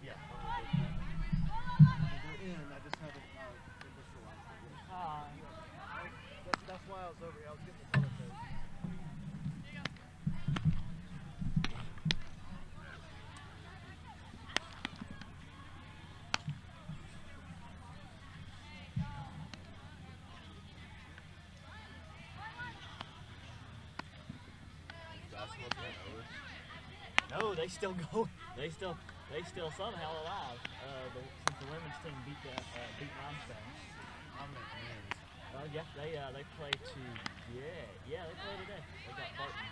Yeah. They're in. I just haven't initialized it yet. That's why I was over here. I was getting the color code. No, they still go. They still somehow alive. Since the women's team beat Limestone. Yeah, they play today. Yeah, they play today. They got Barton.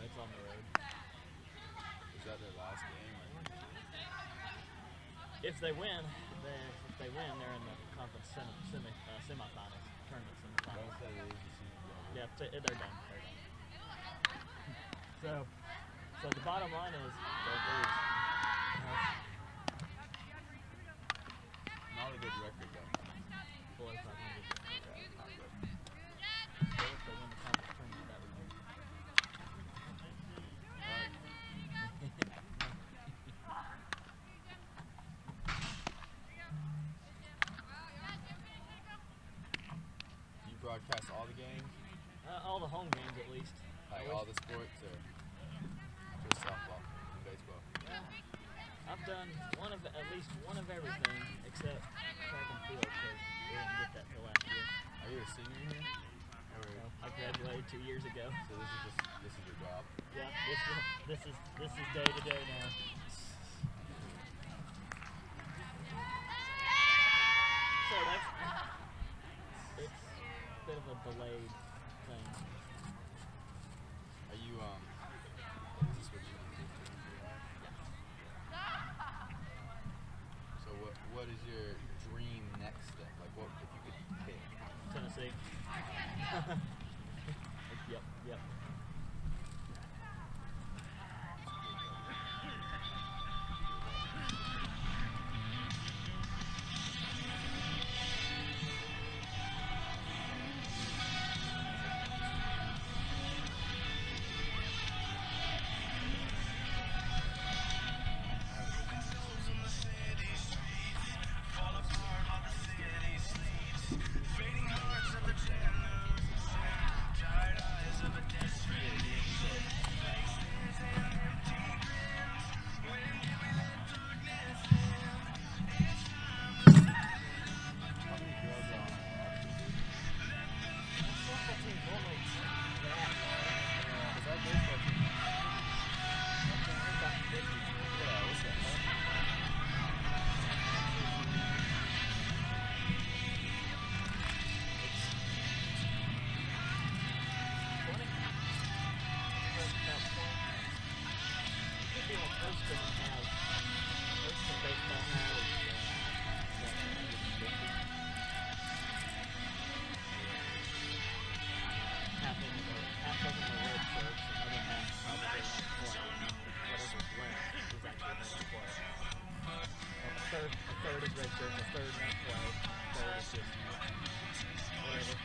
It's on the road. Is that their last game? If they win, they're in the conference semifinals, tournament semifinals. Yeah, they're done. So the bottom line is they'll lose. Not a good record though. Below 500. So if they win the conference tournament, that would be. You broadcast all the games? All the home games at least. Like all the sports or just softball and baseball? I've done at least one of everything except track and field because we didn't get that till last year. Are you a senior here? No, I graduated 2 years ago. So this is your job? Yeah, this is day to day now. So it's a bit of a delayed thing. Are you is this what you want to do? So what is your dream next step? Like what if you could pick? Tennessee. Yep. Third is red shirt, the third not play, third is just whatever.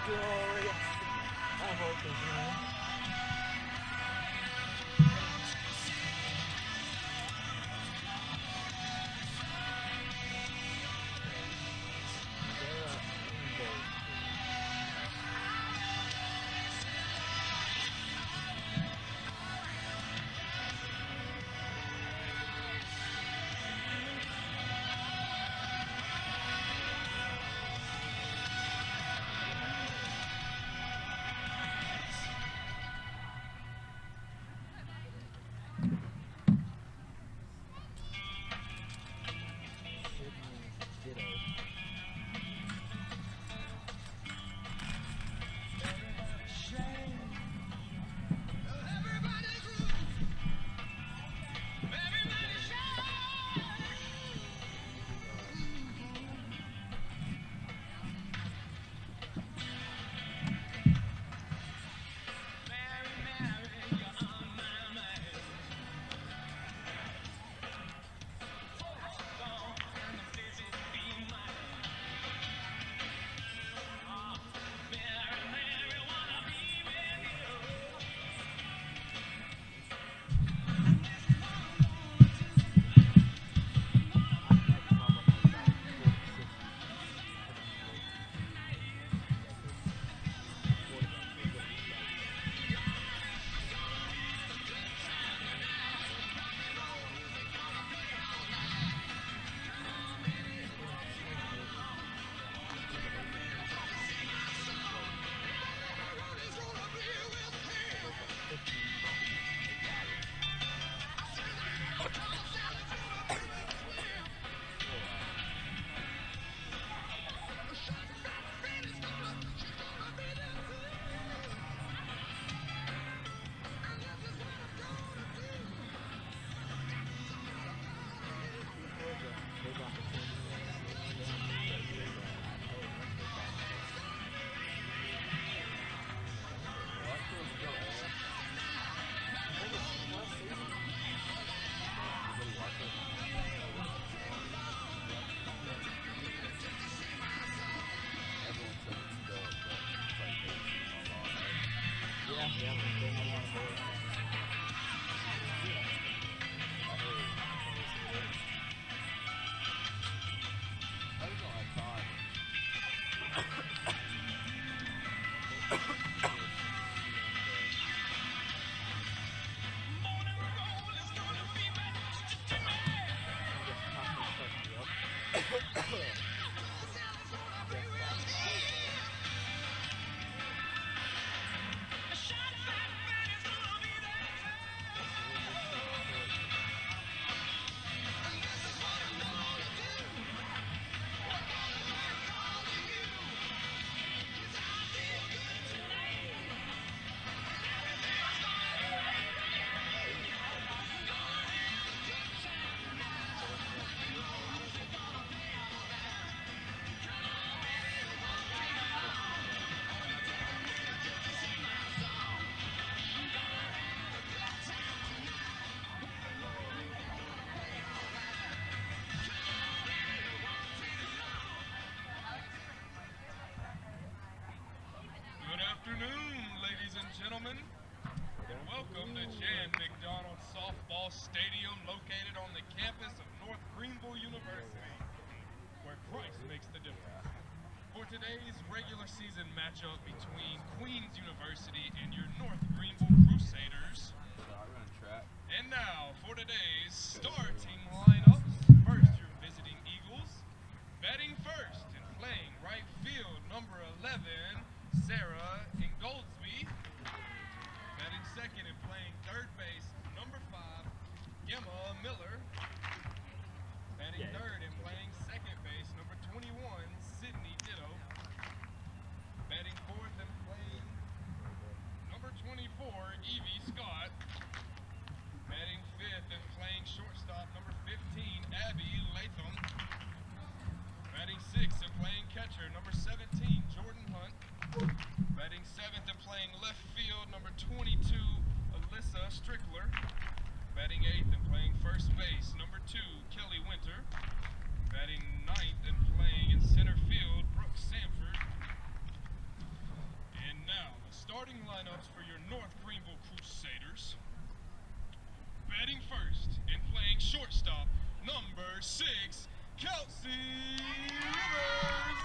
Glorious. I hope there's no. gentlemen, welcome to Jan McDonald Softball Stadium located on the campus of North Greenville University, where Christ makes the difference. For today's regular season matchup between Queens University and your North Greenville Crusaders. And now for today's starting lineups. First, your visiting Eagles. Batting first and playing right field, number 11, Sarah Ingoldsby. Batting second and playing third base, number 5, Gemma Miller. Batting third and playing second base, number 21, Sydney Ditto. Batting fourth and playing number 24, Evie Scott. Batting fifth and playing shortstop, number 15, Abby Latham. Batting sixth and playing catcher, number 17, Jordan Hunt. Batting seventh and playing left field, number 22, Alyssa Strickler. Batting eighth and playing first base, number 2, Kelly Winter. Batting ninth and playing in center field, Brooke Sanford. And now, the starting lineups for your North Greenville Crusaders. Batting first and playing shortstop, number 6, Kelsey Rivers.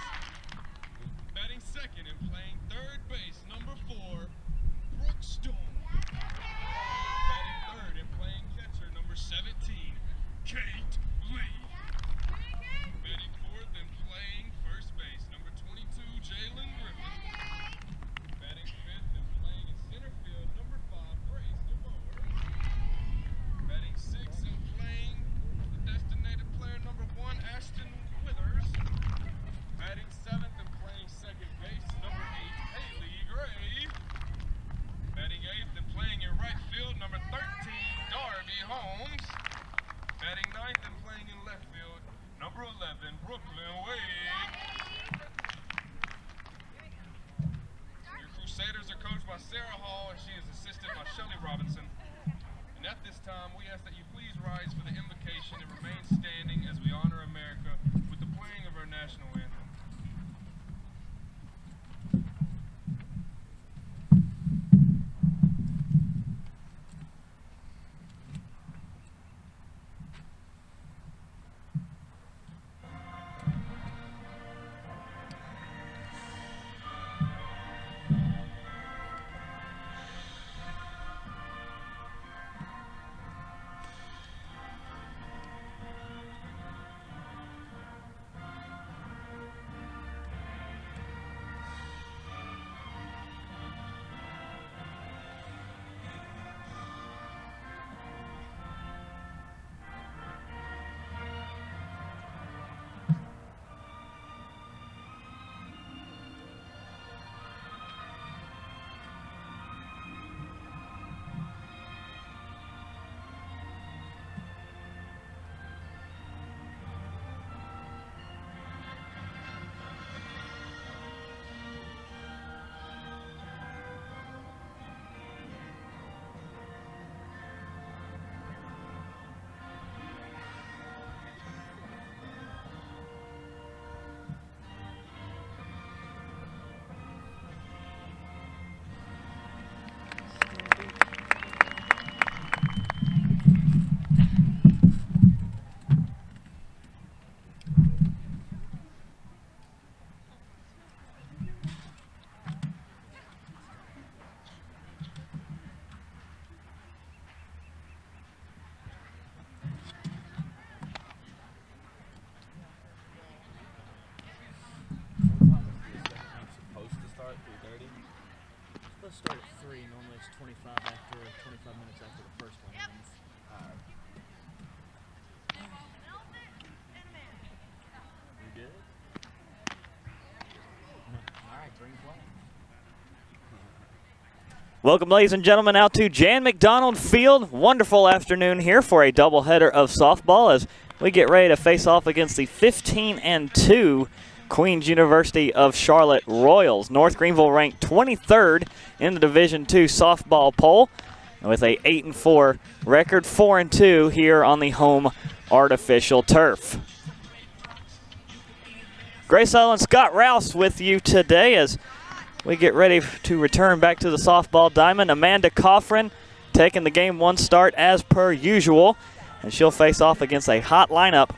Batting second and playing third base, number 4, Brooke Stone. Batting third and playing catcher, number 17, Kate Lee. Batting fourth and playing first base, number 22, Jalen Griffin. Batting fifth and playing in center field, number 5, Grace DeBoer. Batting sixth and playing the designated player, number 1, Ashton Withers. Batting seventh and playing second base, number 8, Haley Gray. Batting eighth and playing in right field, number 13, Darby Holmes. Batting ninth and playing in left field, number 11, Brooklyn Wade. Your Crusaders are coached by Sarah Hall, and she is assisted by Shelly Robinson. And at this time, we ask that you please rise for the invocation and remain standing as we honor America with the playing of our national anthem. Let's start at 3. Normally it's 25 minutes after the first one ends. You good? All right, green flag. Welcome, ladies and gentlemen, out to Jan McDonald Field. Wonderful afternoon here for a doubleheader of softball as we get ready to face off against the 15-2 Queens University of Charlotte Royals. North Greenville ranked 23rd in the Division II softball poll with a 8-4 record, 4-2 here on the home artificial turf. Grace Island, Scott Rouse with you today as we get ready to return back to the softball diamond. Amanda Coffrin taking the game one start as per usual, and she'll face off against a hot lineup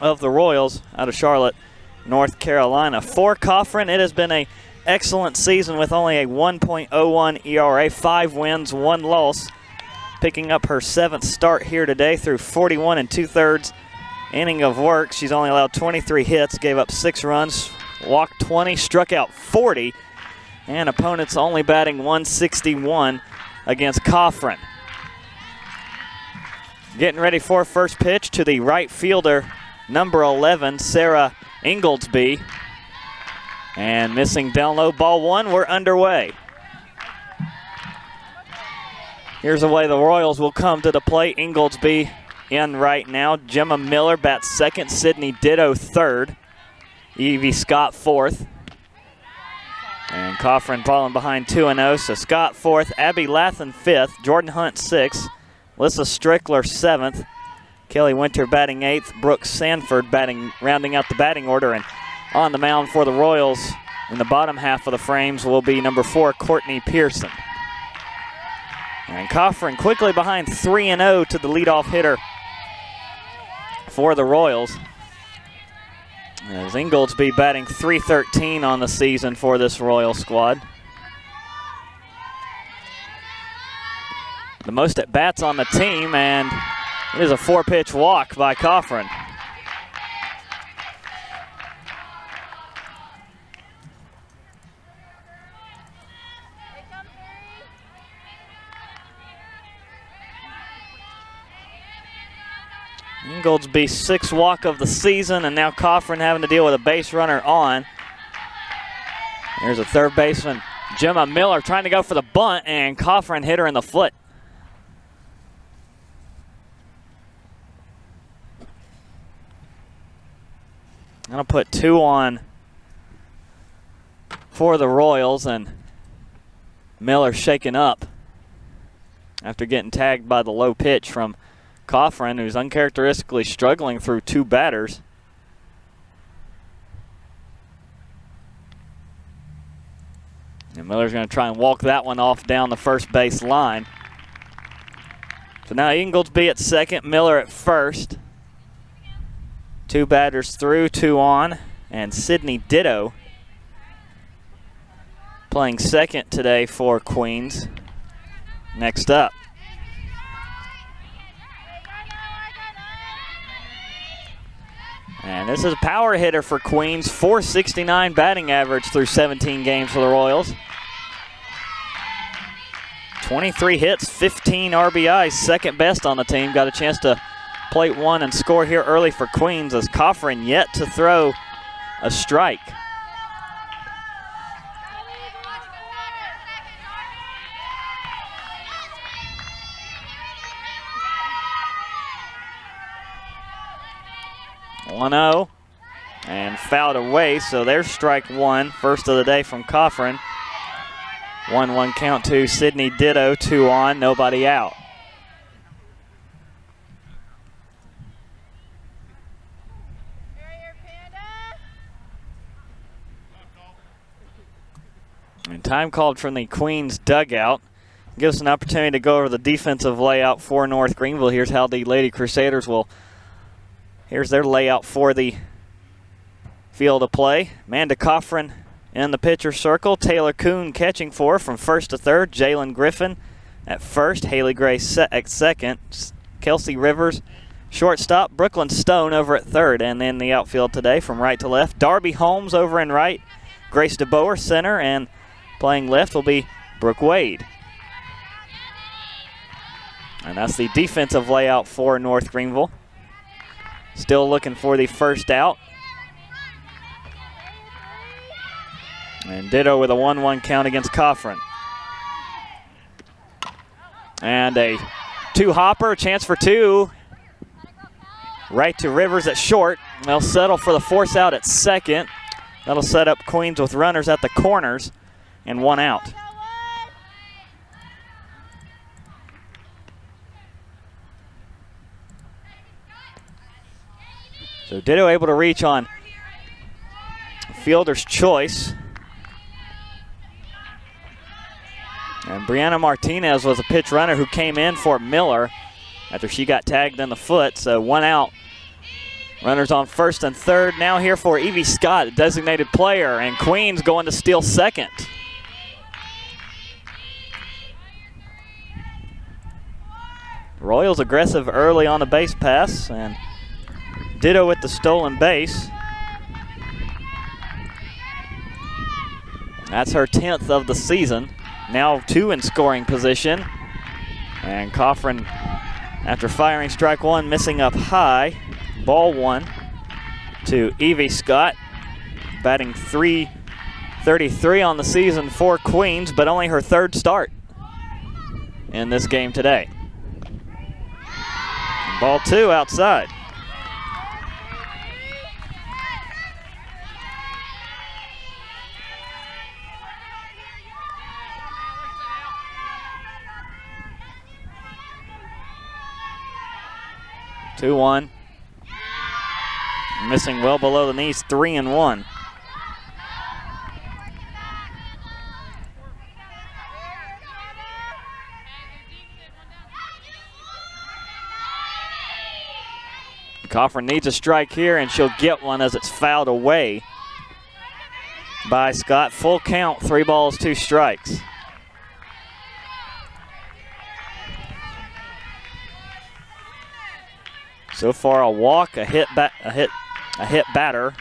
of the Royals out of Charlotte, North Carolina. For Coffrin, it has been an excellent season with only a 1.01 ERA, 5 wins, 1 loss, picking up her 7th start here today through 41 2/3 inning of work. She's only allowed 23 hits, gave up 6 runs, walked 20, struck out 40, and opponents only batting 161 against Coffrin. Getting ready for first pitch to the right fielder, number 11, Sarah Inglesby. And missing down low, ball 1, we're underway. Here's the way the Royals will come to the plate. Inglesby in right now. Gemma Miller bats second, Sydney Ditto third, Evie Scott fourth. And Coffrin falling behind 2-0, so Scott fourth, Abby Lathan fifth, Jordan Hunt sixth, Lissa Strickler seventh, Kelly Winter batting 8th, Brooke Sanford rounding out the batting order. And on the mound for the Royals in the bottom half of the frames will be number 4, Courtney Pearson. And Coffrin quickly behind 3-0 to the leadoff hitter for the Royals. As Inglesby batting .313 on the season for this Royal squad. The most at bats on the team, and it is a 4-pitch walk by Coffrin. Inglesby's 6th walk of the season, and now Coffrin having to deal with a base runner on. There's a third baseman, Gemma Miller, trying to go for the bunt, and Coffrin hit her in the foot. I'm going to put 2 on for the Royals, and Miller shaken up after getting tagged by the low pitch from Coffrin, who's uncharacteristically struggling through 2 batters. And Miller's going to try and walk that one off down the first base line. So now Inglesby at second, Miller at first. 2 batters through, 2 on, and Sydney Ditto playing second today for Queens. Next up. And this is a power hitter for Queens, .469 batting average through 17 games for the Royals. 23 hits, 15 RBIs, second best on the team. Got a chance to plate 1 and score here early for Queens as Coffrin yet to throw a strike. .1-0 and fouled away, so there's strike 1, first of the day from Coffrin. 1-1 count to Sydney Ditto, 2 on, nobody out. And time called from the Queens dugout. Gives us an opportunity to go over the defensive layout for North Greenville. Here's how the Lady Crusaders will. Here's their layout for the field of play. Amanda Coffrin in the pitcher circle. Taylor Kuhn catching for from first to third. Jalen Griffin at first. Haley Gray at second. Kelsey Rivers shortstop. Brooklyn Stone over at third. And then the outfield today from right to left. Darby Holmes over in right. Grace DeBoer center. And playing left will be Brooke Wade. And that's the defensive layout for North Greenville. Still looking for the first out. And Ditto with a 1-1 count against Coffrin. And a 2-hopper, chance for 2. Right to Rivers at short. They'll settle for the force out at second. That'll set up Queens with runners at the corners and 1 out. So Ditto able to reach on fielder's choice. And Brianna Martinez was a pitch runner who came in for Miller after she got tagged in the foot, so 1 out. Runners on first and third. Now here for Evie Scott, designated player, and Queens going to steal second. Royals aggressive early on the base pass, and ditto with the stolen base. That's her 10th of the season. Now 2 in scoring position. And Coffrin, after firing strike 1, missing up high. Ball 1 to Evie Scott, batting .333 on the season for Queens, but only her 3rd start in this game today. Ball 2 outside. Two one. Missing well below the knees, 3-1. Coffrin needs a strike here, and she'll get one as it's fouled away by Scott. Full count, 3 balls, 2 strikes. So far, a walk, a hit batter,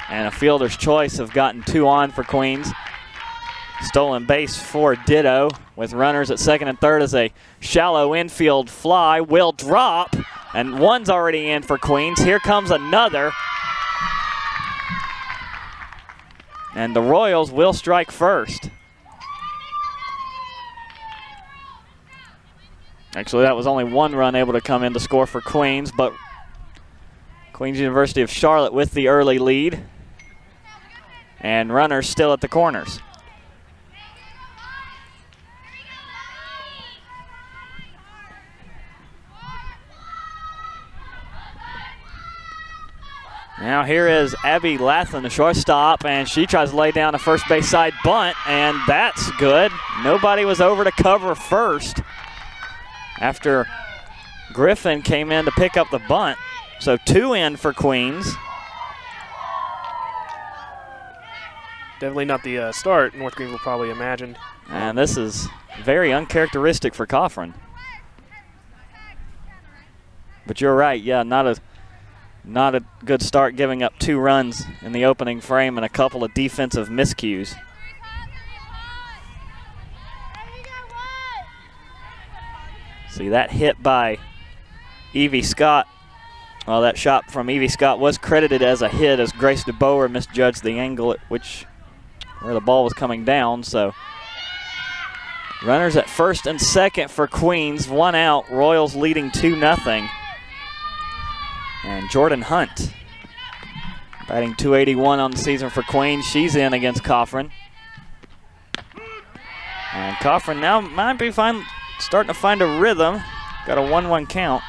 and a fielder's choice have gotten 2 on for Queens. Stolen base for Ditto with runners at second and third as a shallow infield fly will drop, and 1's already in for Queens. Here comes another, and the Royals will strike first. Actually, that was only 1 run able to come in to score for Queens, but Queens University of Charlotte with the early lead, and runners still at the corners. Now here is Abby Latham, the shortstop, and she tries to lay down a first base side bunt, and that's good. Nobody was over to cover first after Griffin came in to pick up the bunt. So 2 in for Queens. Definitely not the start North Greenville probably imagined. And this is very uncharacteristic for Coffrin. But you're right, yeah, not a good start, giving up 2 runs in the opening frame and a couple of defensive miscues. See, that hit by Evie Scott, well, that shot from Evie Scott was credited as a hit as Grace DeBoer misjudged the angle at where the ball was coming down. So runners at first and second for Queens, 1 out, Royals leading 2-0. And Jordan Hunt, batting .281 on the season for Queens. She's in against Coffrin. And Coffrin now might be starting to find a rhythm. Got a 1-1 count.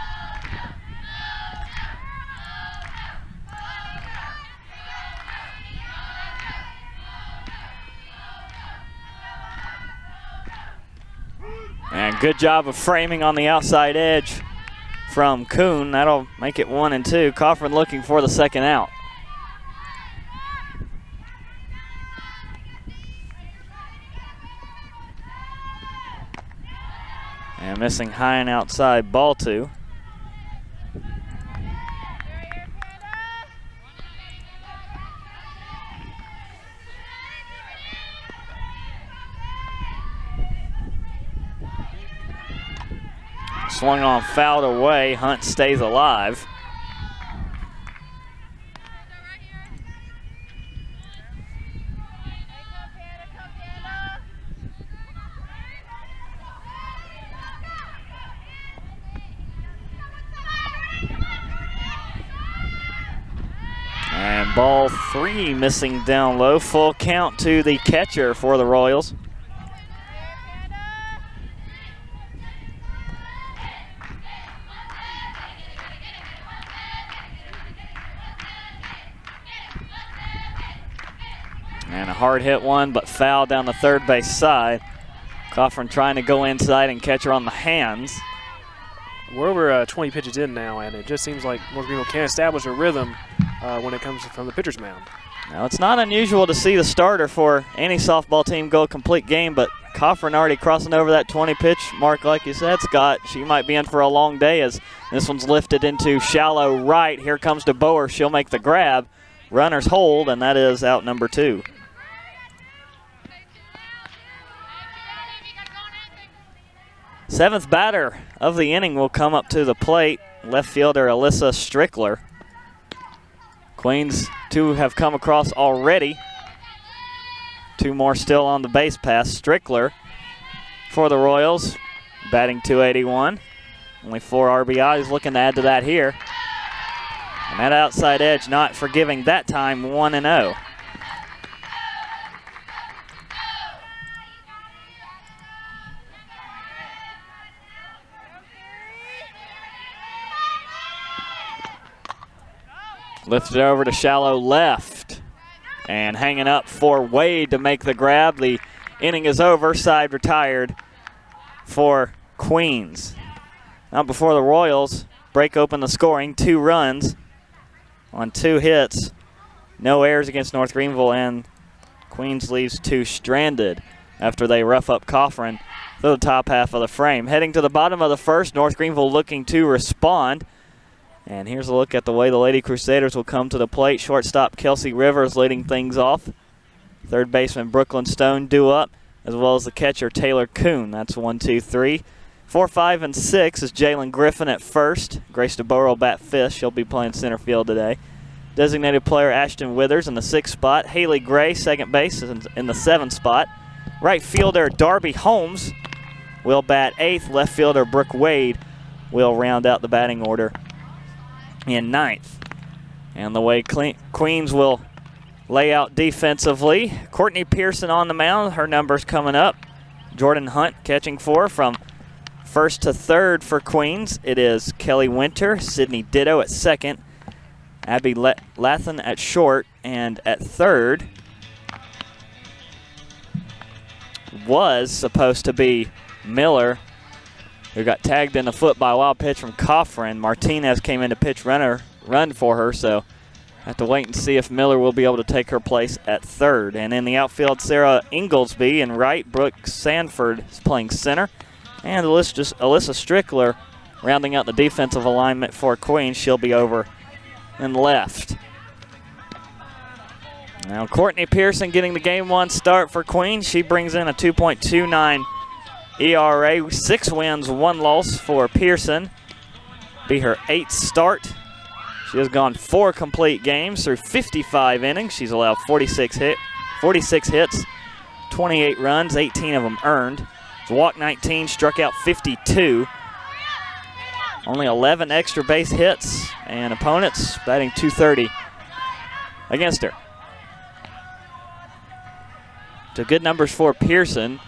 And good job of framing on the outside edge from Kuhn. That'll make it 1-2. Coffrin looking for the second out. And missing high and outside, ball 2. Swung on, fouled away. Hunt stays alive. And ball 3 missing down low. Full count to the catcher for the Royals. And a hard hit one, but foul down the third base side. Coffin trying to go inside and catch her on the hands. We're over 20 pitches in now, and it just seems like North Greenville can establish a rhythm when it comes from the pitcher's mound. Now, it's not unusual to see the starter for any softball team go a complete game, but Coffin already crossing over that 20-pitch mark, like you said, Scott. She might be in for a long day as this one's lifted into shallow right. Here comes DeBoer. She'll make the grab. Runners hold, and that is out number 2. Seventh batter of the inning will come up to the plate, left fielder Alyssa Strickler. Queens 2 have come across already. 2 more still on the base pass. Strickler for the Royals, batting .281. Only 4 RBIs, looking to add to that here. And that outside edge not forgiving that time, 1-0. Lifted over to shallow left. And hanging up for Wade to make the grab. The inning is over. Side retired for Queens. Now before the Royals break open the scoring. 2 runs on 2 hits. No errors against North Greenville, and Queens leaves 2 stranded after they rough up Coffin to the top half of the frame. Heading to the bottom of the first, North Greenville looking to respond. And here's a look at the way the Lady Crusaders will come to the plate. Shortstop Kelsey Rivers leading things off. Third baseman Brooklyn Stone due up, as well as the catcher Taylor Kuhn. That's 1, 2, 3. 4, 5, and 6 is Jalen Griffin at first. Grace DeBoer will bat 5th. She'll be playing center field today. Designated player Ashton Withers in the 6th spot. Haley Gray, second base, in the 7th spot. Right fielder Darby Holmes will bat 8th. Left fielder Brooke Wade will round out the batting order in 9th. And the way Queens will lay out defensively, Courtney Pearson on the mound. Her number's coming up. Jordan Hunt catching for from first to 3rd for Queens. It is Kelly Winter, Sydney Ditto at 2nd, Abby Lathan at short, and at 3rd was supposed to be Miller, who got tagged in the foot by a wild pitch from Coffin. Martinez came in to pitch run for her, so have to wait and see if Miller will be able to take her place at 3rd. And in the outfield, Sarah Inglesby in right. Brooke Sanford is playing center. And Alyssa Strickler rounding out the defensive alignment for Queens. She'll be over in left. Now Courtney Pearson getting the game 1 start for Queens. She brings in a 2.29 ERA, 6 wins, 1 loss for Pearson. Be her 8th start. She has gone 4 complete games through 55 innings. She's allowed 46 hits, 28 runs, 18 of them earned. Walked 19, struck out 52. Only 11 extra base hits, and opponents batting .230 against her. So good numbers for Pearson,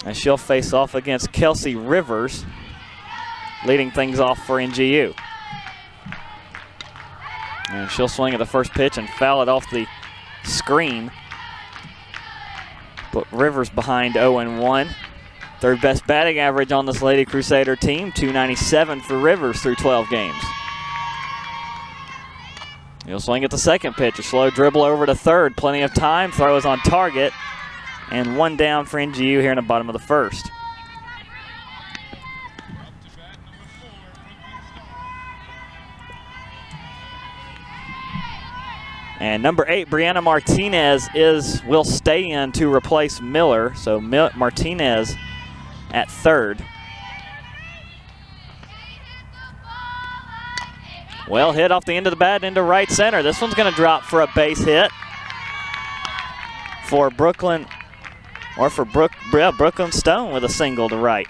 and she'll face off against Kelsey Rivers, leading things off for NGU. And she'll swing at the first pitch and foul it off the screen. But Rivers behind 0-1. Third best batting average on this Lady Crusader team, .297 for Rivers through 12 games. He'll swing at the second pitch. A slow dribble over to 3rd. Plenty of time. Throw is on target. And 1 down for NGU here in the bottom of the first. And number 8, Brianna Martinez, will stay in to replace Miller. So Martinez at 3rd. Well hit off the end of the bat into right center. This one's going to drop for a base hit for Brooklyn Stone with a single to right.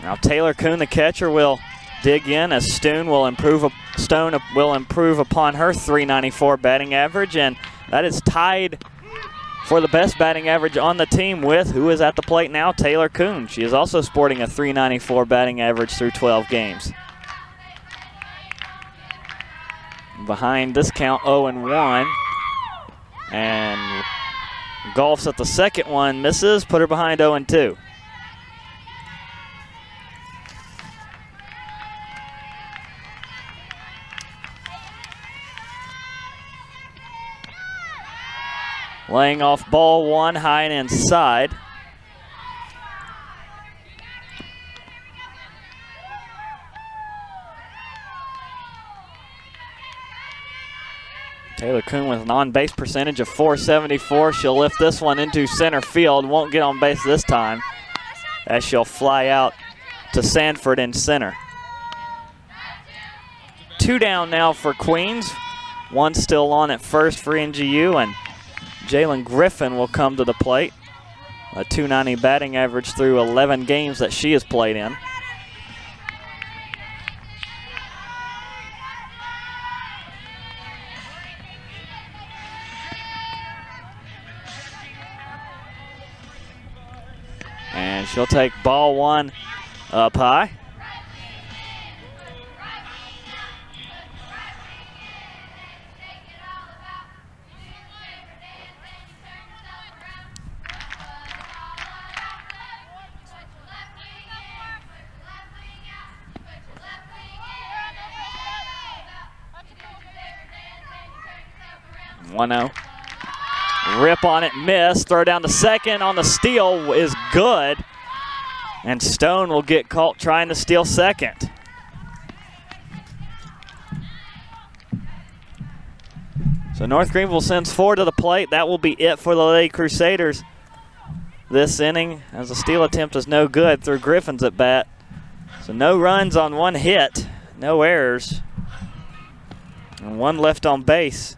Now Taylor Kuhn, the catcher, will dig in as Stone will improve upon her .394 batting average, and that is tied for the best batting average on the team with who is at the plate now, Taylor Kuhn. She is also sporting a .394 batting average through 12 games. behind this count 0-1. And golfs at the second one, misses, put her behind 0-2. Laying off ball one, high and inside. Taylor Kuhn with an on-base percentage of .474. She'll lift this one into center field. Won't get on base this time as she'll fly out to Sanford in center. 2 down now for Queens. 1 still on at first for NGU, and Jalen Griffin will come to the plate. A .290 batting average through 11 games that she has played in. And she'll take ball one up high. Rip on it, miss. Throw down to second on the steal is good. And Stone will get caught trying to steal second. So North Greenville sends 4 to the plate. That will be it for the Lady Crusaders this inning, as the steal attempt is no good through Griffin's at bat. So no runs on 1 hit, no errors. And 1 left on base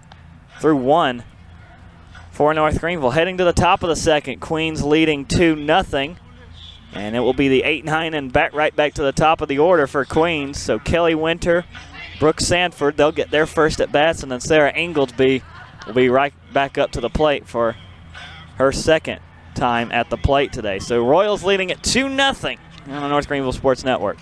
through 1 for North Greenville. Heading to the top of the second, Queens leading 2-0. And it will be the 8-9 and right back to the top of the order for Queens. So Kelly Winter, Brooke Sanford, they'll get their first at bats, and then Sarah Inglesby will be right back up to the plate for her second time at the plate today. So Royals leading at 2-0 on the North Greenville Sports Network.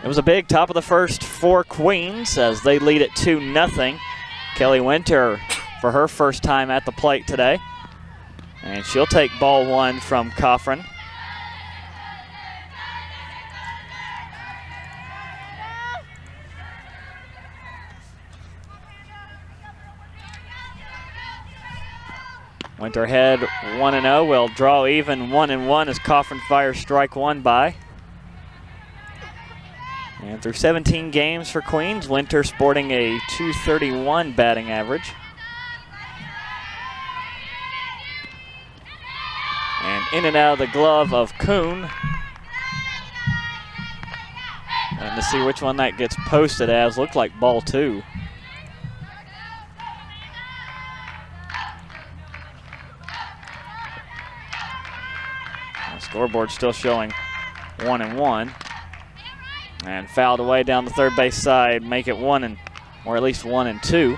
It was a big top of the first for Queens as they lead at 2-0. Kelly Winter for her first time at the plate today. And she'll take ball one from Coffrin. Winter head 1-0, will draw even 1-1 as Coffrin fires strike one by. And through 17 games for Queens, Winter sporting a .231 batting average. And in and out of the glove of Kuhn. And to see which one that gets posted as, looked like ball 2. The scoreboard still showing 1-1. And fouled away down the third base side, make it 1 or at least 1-2.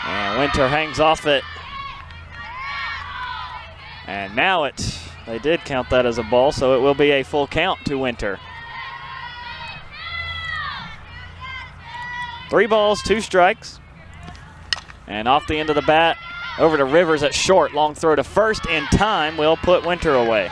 And Winter hangs off it. And now they did count that as a ball, so it will be a full count to Winter. 3 balls, 2 strikes. And off the end of the bat, over to Rivers at short. Long throw to first in time will put Winter away.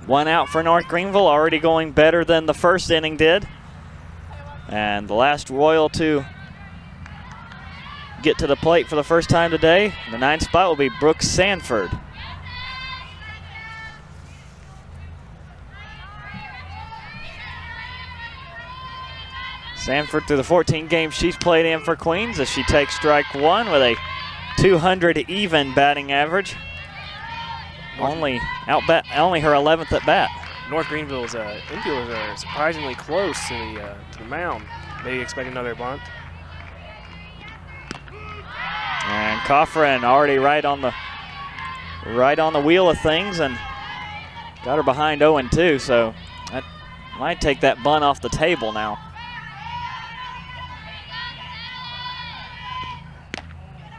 One out for North Greenville, already going better than the first inning did. And the last Royal to get to the plate for the first time today, the 9th spot will be Brooks Sanford. Sanford through the 14 games she's played in for Queens as she takes strike one with a 200 even batting average. Only her 11th at bat. North Greenville's infielders are surprisingly close to the mound. They expect another bunt. And Coffrin already right on the wheel of things and got her behind 0-2, so that might take that bunt off the table now.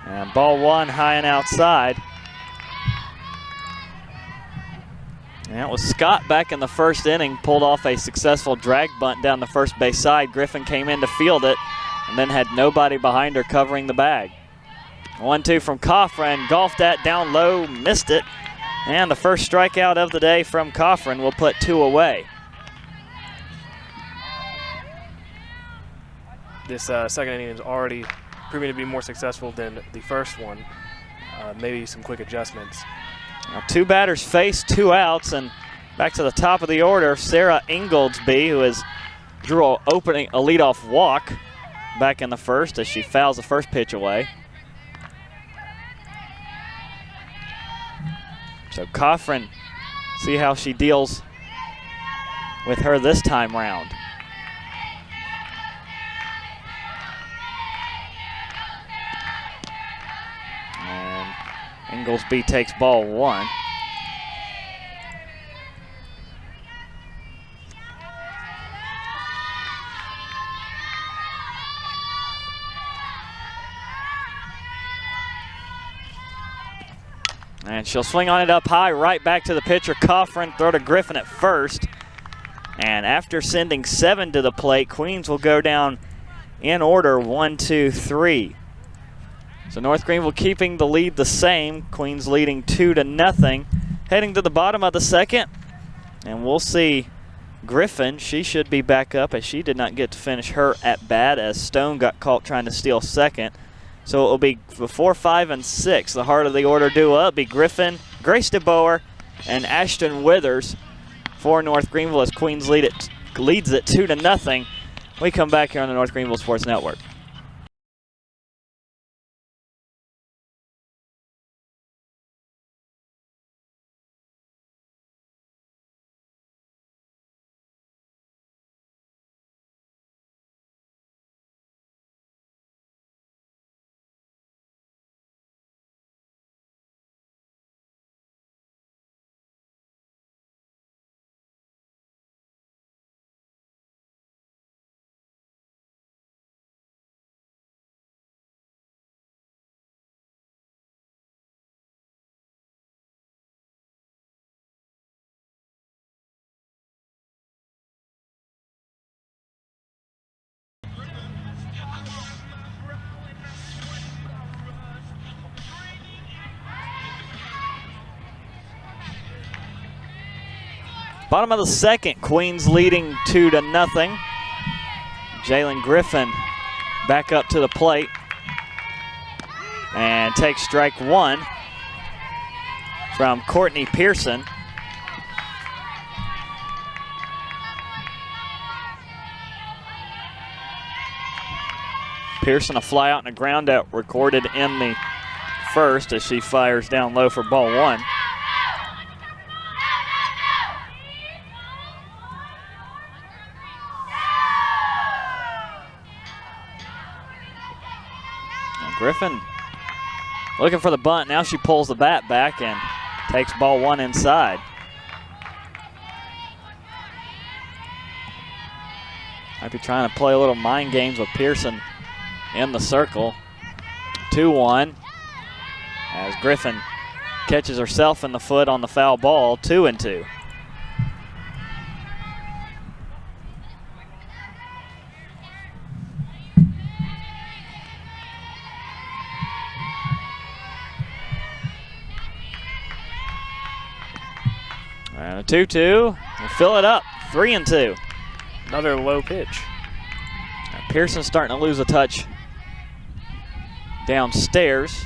And ball one high and outside. And that was Scott back in the first inning, pulled off a successful drag bunt down the first base side. Griffin came in to field it and then had nobody behind her covering the bag. 1-2 from Coffrin, golfed that down low, missed it. And the first strikeout of the day from Coffrin will put 2 away. This second inning is already proving to be more successful than the first one. Maybe some quick adjustments. Now 2 batters face, 2 outs, and back to the top of the order, Sarah Ingoldsby, who drew a leadoff walk back in the first as she fouls the first pitch away. So Coffrin, see how she deals with her this time round. And Ingoldsby takes ball one. And she'll swing on it up high, right back to the pitcher, Coffrin, throw to Griffin at first. And after sending 7 to the plate, Queens will go down in order, 1, 2, 3. So North Greenville keeping the lead the same, Queens leading 2-0. Heading to the bottom of the second, and we'll see Griffin. She should be back up as she did not get to finish her at bat as Stone got caught trying to steal second. So it will be 4, 5, and 6. The heart of the order due up be Griffin, Grace DeBoer, and Ashton Withers for North Greenville as Queens leads it 2-0. We come back here on the North Greenville Sports Network. Bottom of the second, Queens leading 2-0. Jalen Griffin back up to the plate and takes strike one from Courtney Pearson. Pearson a fly out and a ground out recorded in the first as she fires down low for ball one. Griffin looking for the bunt. Now she pulls the bat back and takes ball one inside. Might be trying to play a little mind games with Pearson in the circle. 2-1 as Griffin catches herself in the foot on the foul ball. 2-2. And a 2-2. We'll fill it up. 3-2. Another low pitch. Pearson's starting to lose a touch downstairs.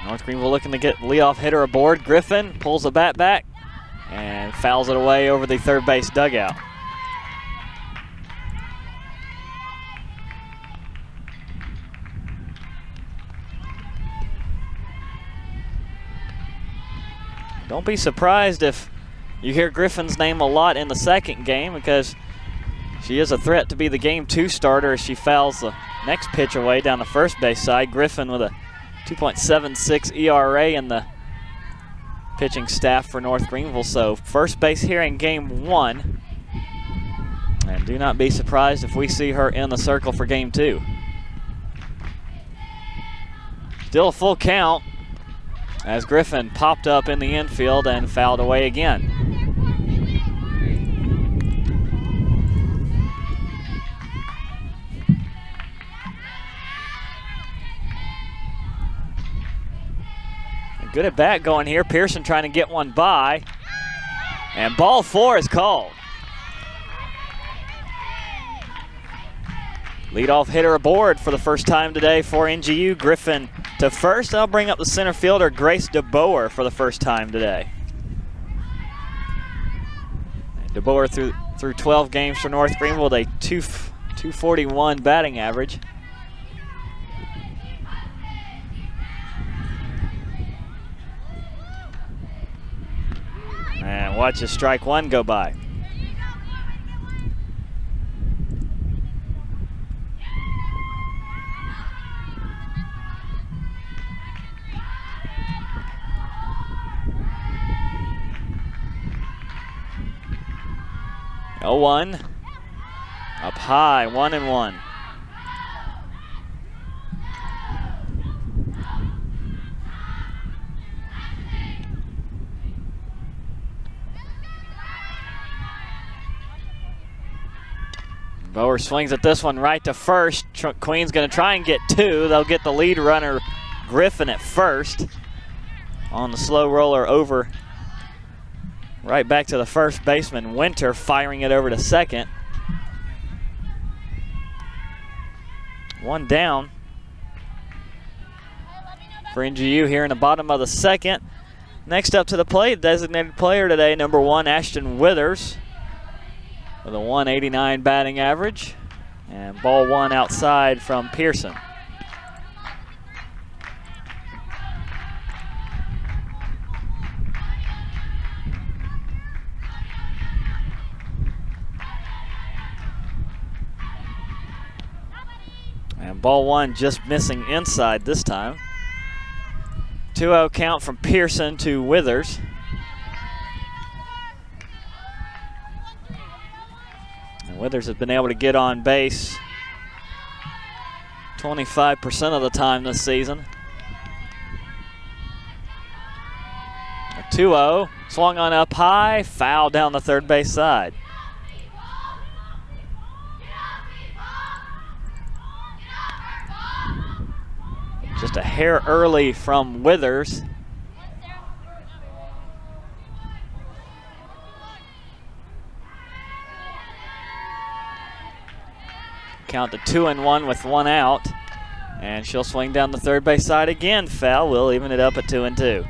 North Greenville looking to get leadoff hitter aboard. Griffin pulls the bat back and fouls it away over the third base dugout. Don't be surprised if you hear Griffin's name a lot in the second game, because she is a threat to be the Game 2 starter as she fouls the next pitch away down the first base side. Griffin with a 2.76 ERA in the pitching staff for North Greenville. So first base here in Game 1. And do not be surprised if we see her in the circle for Game 2. Still a full count as Griffin popped up in the infield and fouled away again. Good at bat going here. Pearson trying to get one by. And ball 4 is called. Leadoff hitter aboard for the first time today for NGU. Griffin to first. I'll bring up the center fielder, Grace DeBoer, for the first time today. DeBoer through 12 games for North Greenville with a 241 batting average. And watch a strike one go by. Oh, 1 up high, 1-1. Bower swings at this one right to first. Queen's going to try and get 2. They'll get the lead runner, Griffin, at first. On the slow roller over right back to the first baseman, Winter, firing it over to second. 1 down for NGU here in the bottom of the second. Next up to the plate, designated player today, number 1, Ashton Withers, with a 189 batting average. And ball 1 outside from Pearson. And ball 1 just missing inside this time. 2-0 count from Pearson to Withers. And Withers has been able to get on base 25% of the time this season. A 2-0, swung on up high, foul down the third base side. Just a hair early from Withers. Count to 2-1 with 1 out. And she'll swing down the third base side again. Foul will even it up at 2-2.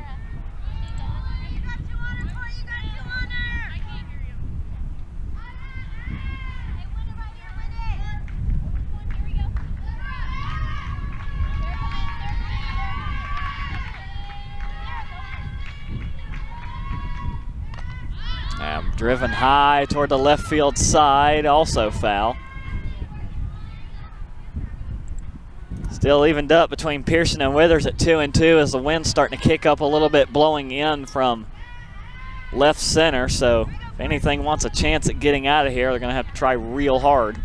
Driven high toward the left field side, also foul. Still evened up between Pearson and Withers at 2-2 as the wind's starting to kick up a little bit, blowing in from left center. So if anything wants a chance at getting out of here, they're going to have to try real hard.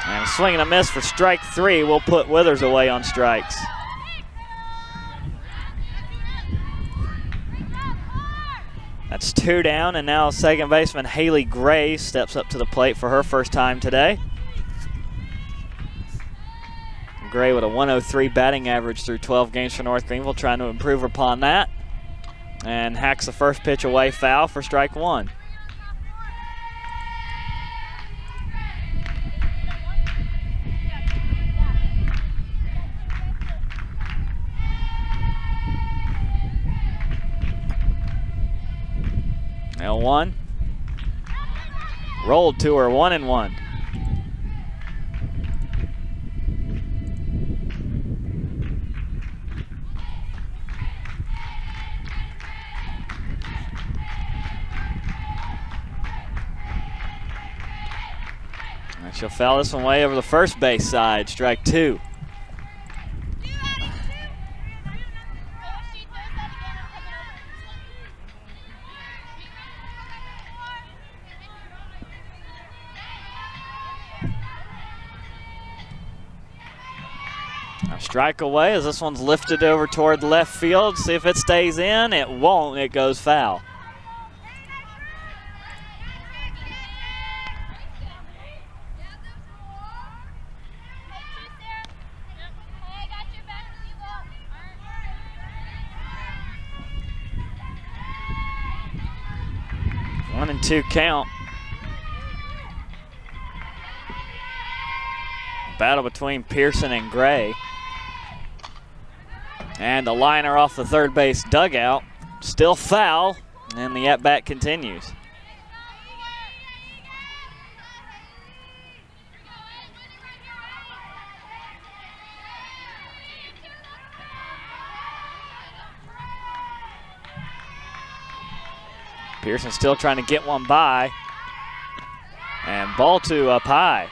And a swing and a miss for strike 3 will put Withers away on strikes. That's 2 down, and now second baseman Haley Gray steps up to the plate for her first time today. Gray with a 103 batting average through 12 games for North Greenville, trying to improve upon that. And hacks the first pitch away, foul for strike 1. L1. Rolled to her, 1-1. And she'll foul this one way over the first base side, strike 2. Strike away as this one's lifted over toward left field. See if it stays in. It won't. It goes foul. One and two count. Battle between Pearson and Gray. And the liner off the third base dugout. Still foul, and the at-bat continues. Pearson still trying to get one by. And ball two up high.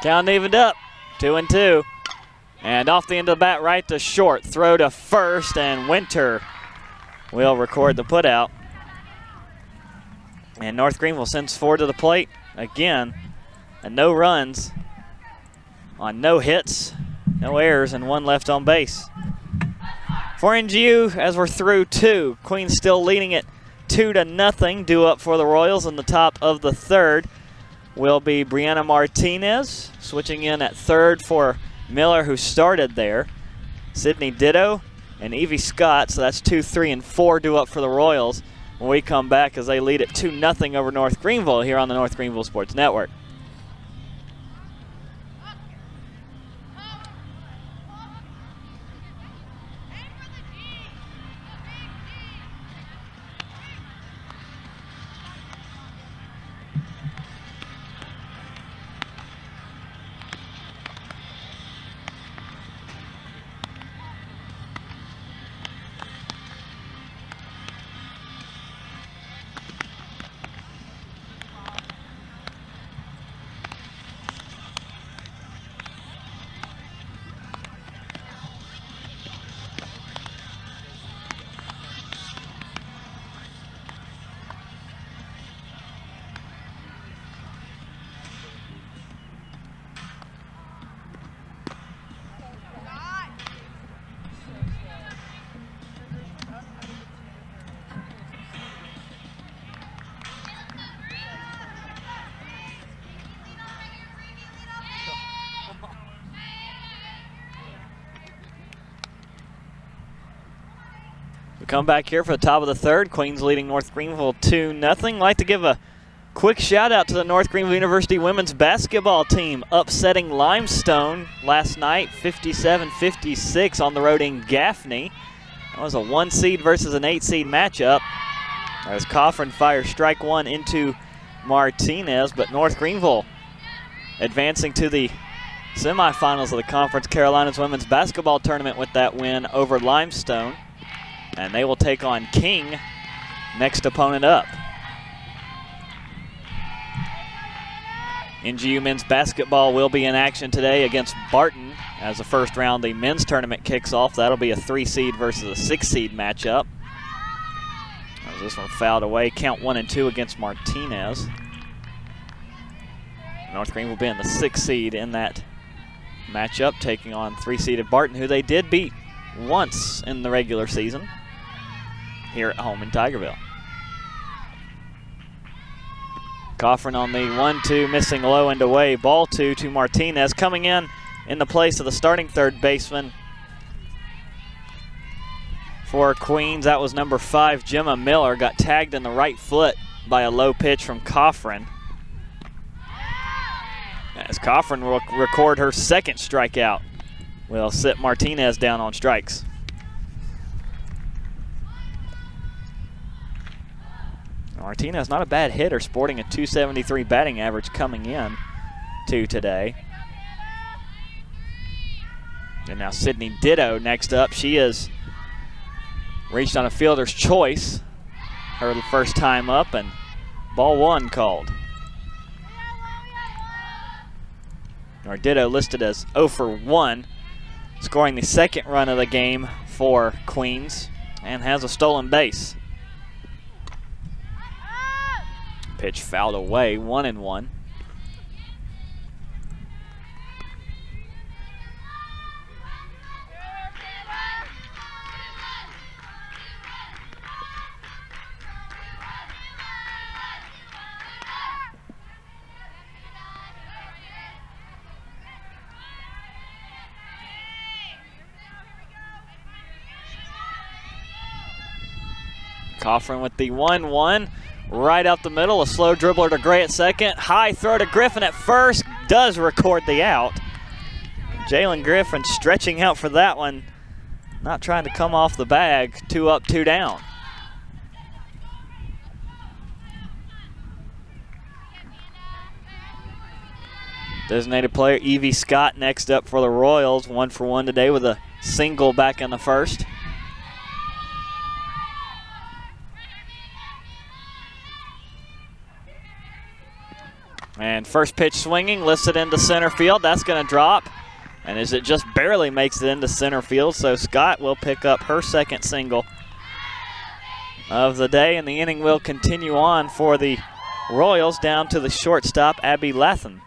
Count evened up, 2-2. And off the end of the bat, right to short. Throw to first, and Winter will record the putout. And North Greenville sends forward to the plate again. And no runs on no hits, no errors, and one left on base. For NGU, as we're through 2, Queens still leading it 2-0. Due up for the Royals in the top of the third will be Brianna Martinez, switching in at third for Miller, who started there. Sydney Ditto and Evie Scott, so that's 2, 3, and 4 due up for the Royals when we come back as they lead it 2-0 over North Greenville here on the North Greenville Sports Network. We come back here for the top of the third. Queens leading North Greenville 2-0. Like to give a quick shout out to the North Greenville University women's basketball team upsetting Limestone last night, 57-56 on the road in Gaffney. That was a 1 seed versus an 8 seed matchup as Coffin fires strike 1 into Martinez, but North Greenville advancing to the semifinals of the Conference Carolinas Women's Basketball Tournament with that win over Limestone. And they will take on King, next opponent up. NGU men's basketball will be in action today against Barton as the first round of the men's tournament kicks off. That'll be a 3 seed versus a 6 seed matchup. As this one fouled away, count 1 and 2 against Martinez. North Greenville being the 6th seed in that matchup, taking on 3-seeded Barton, who they did beat once in the regular season here at home in Tigerville. Coffrin on the 1-2, missing low and away. Ball 2 to Martinez. Coming in the place of the starting third baseman for Queens, that was number 5, Gemma Miller. Got tagged in the right foot by a low pitch from Coffrin. As Coffrin will record her 2nd strikeout, will sit Martinez down on strikes. Martinez, not a bad hitter, sporting a .273 batting average coming in to today. And now Sydney Ditto next up. She has reached on a fielder's choice her first time up, and ball 1 called. Ditto listed as 0 for 1, scoring the 2nd run of the game for Queens, and has a stolen base. Pitch fouled away, 1-1. Coffrin with the 1-1. Right out the middle, a slow dribbler to Gray at second. High throw to Griffin at first, does record the out. Jalen Griffin stretching out for that one, not trying to come off the bag. 2 up, 2 down. Designated player Evie Scott next up for the Royals. 1 for 1 today with a single back in the first. And first pitch swinging, lifts it into center field. That's going to drop. And as it just barely makes it into center field, so Scott will pick up her 2nd single of the day, and the inning will continue on for the Royals down to the shortstop, Abby Lathan.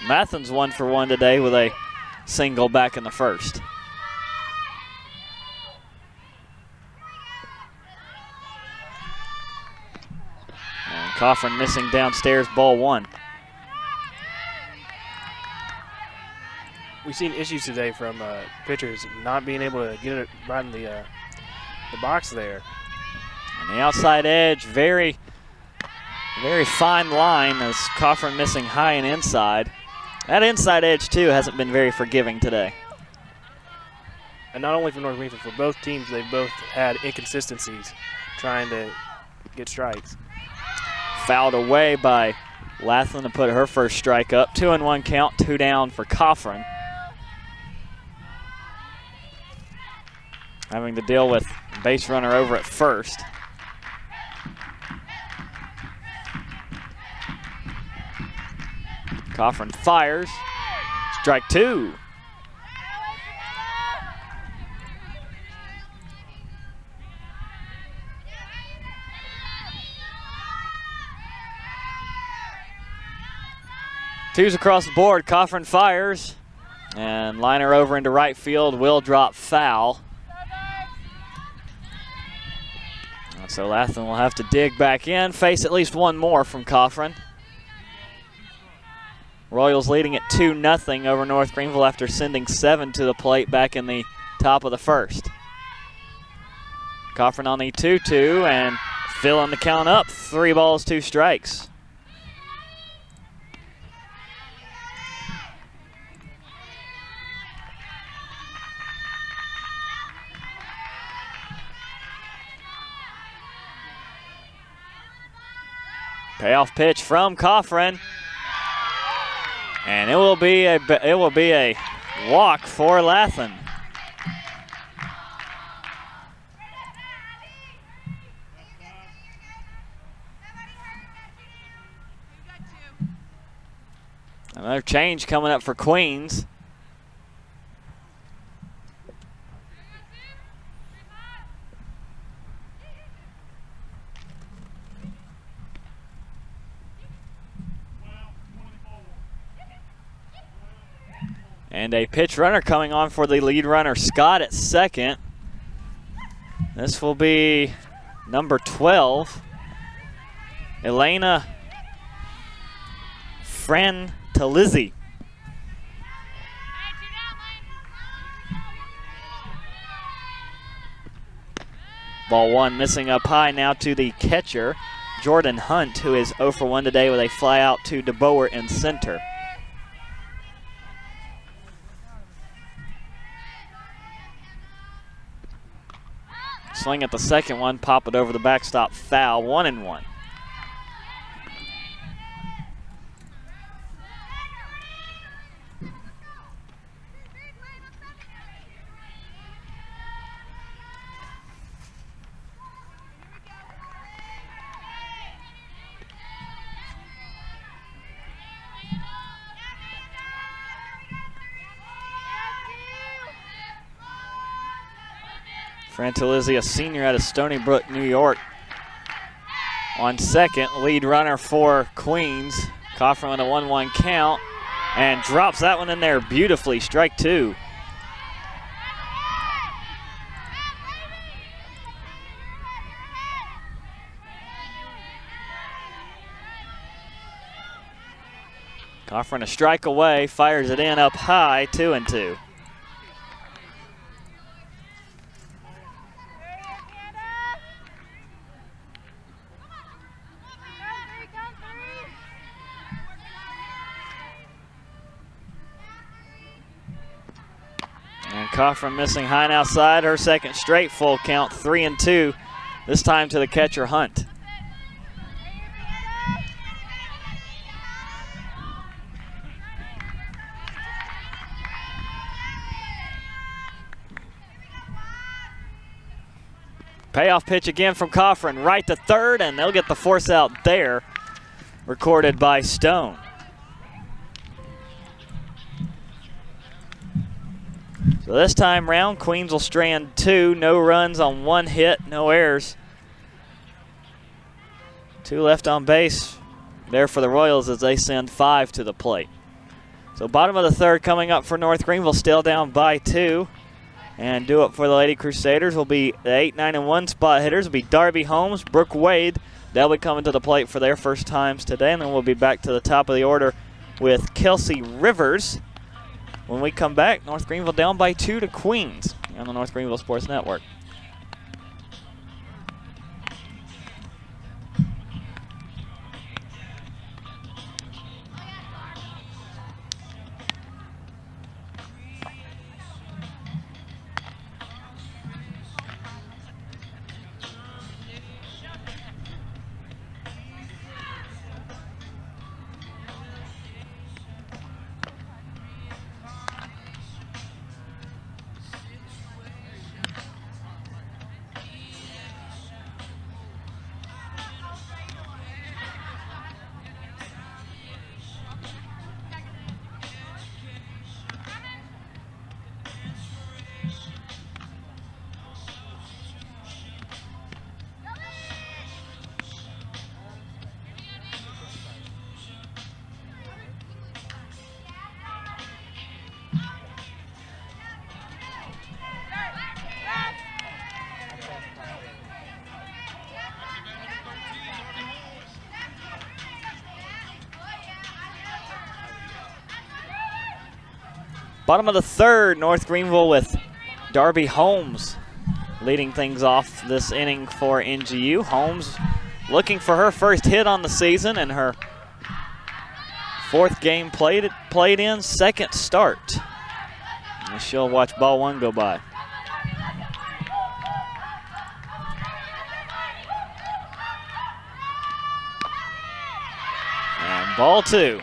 Lathan's 1 for 1 today with a single back in the first. Coffrin missing downstairs, ball 1. We've seen issues today from pitchers not being able to get it right in the box there. On the outside edge, very fine line as Coffrin missing high and inside. That inside edge, too, hasn't been very forgiving today. And not only for North Greenville, for both teams, they've both had inconsistencies trying to get strikes. Fouled away by Lathan to put her first strike up. 2-1 count, 2 down for Coffrin. Having to deal with base runner over at first. Coffrin fires. Strike 2. Twos across the board. Coffrin fires. And liner over into right field will drop foul. So Lathan will have to dig back in, face at least one more from Coffrin. Royals leading at 2-0 over North Greenville after sending 7 to the plate back in the top of the first. Coffrin on the 2-2 and filling the count up. 3 balls, 2 strikes. Payoff pitch from Coffrin, and it will be a walk for Lathan. Another change coming up for Queens. And a pitch runner coming on for the lead runner, Scott, at second. This will be number 12, Elena Frantalizzi. Ball one missing up high now to the catcher, Jordan Hunt, who is 0 for 1 today with a fly out to DeBoer in center. Swing at the second one, pop it over the backstop, foul, 1-1. Frantalizzi, a senior out of Stony Brook, New York. On second, lead runner for Queens. Coffin with a 1-1 count and drops that one in there beautifully. Strike two. Coffin a strike away, fires it in up high, 2-2. And Coffin missing high and outside, her second straight full count, 3-2, this time to the catcher Hunt. Payoff pitch again from Coffin, right to third, and they'll get the force out there, recorded by Stone. So this time round, Queens will strand 2, no runs on 1 hit, no errors. 2 left on base there for the Royals as they send 5 to the plate. So bottom of the third coming up for North Greenville, still down by 2. And do it for the Lady Crusaders will be the 8, 9, and 1 spot hitters. Will be Darby Holmes, Brooke Wade. They'll be coming to the plate for their first times today. And then we'll be back to the top of the order with Kelsey Rivers. When we come back, North Greenville down by 2 to Queens on the North Greenville Sports Network. Bottom of the third, North Greenville with Darby Holmes leading things off this inning for NGU. Holmes looking for her first hit on the season and her 4th game played in, second start. And she'll watch ball 1 go by. And ball 2.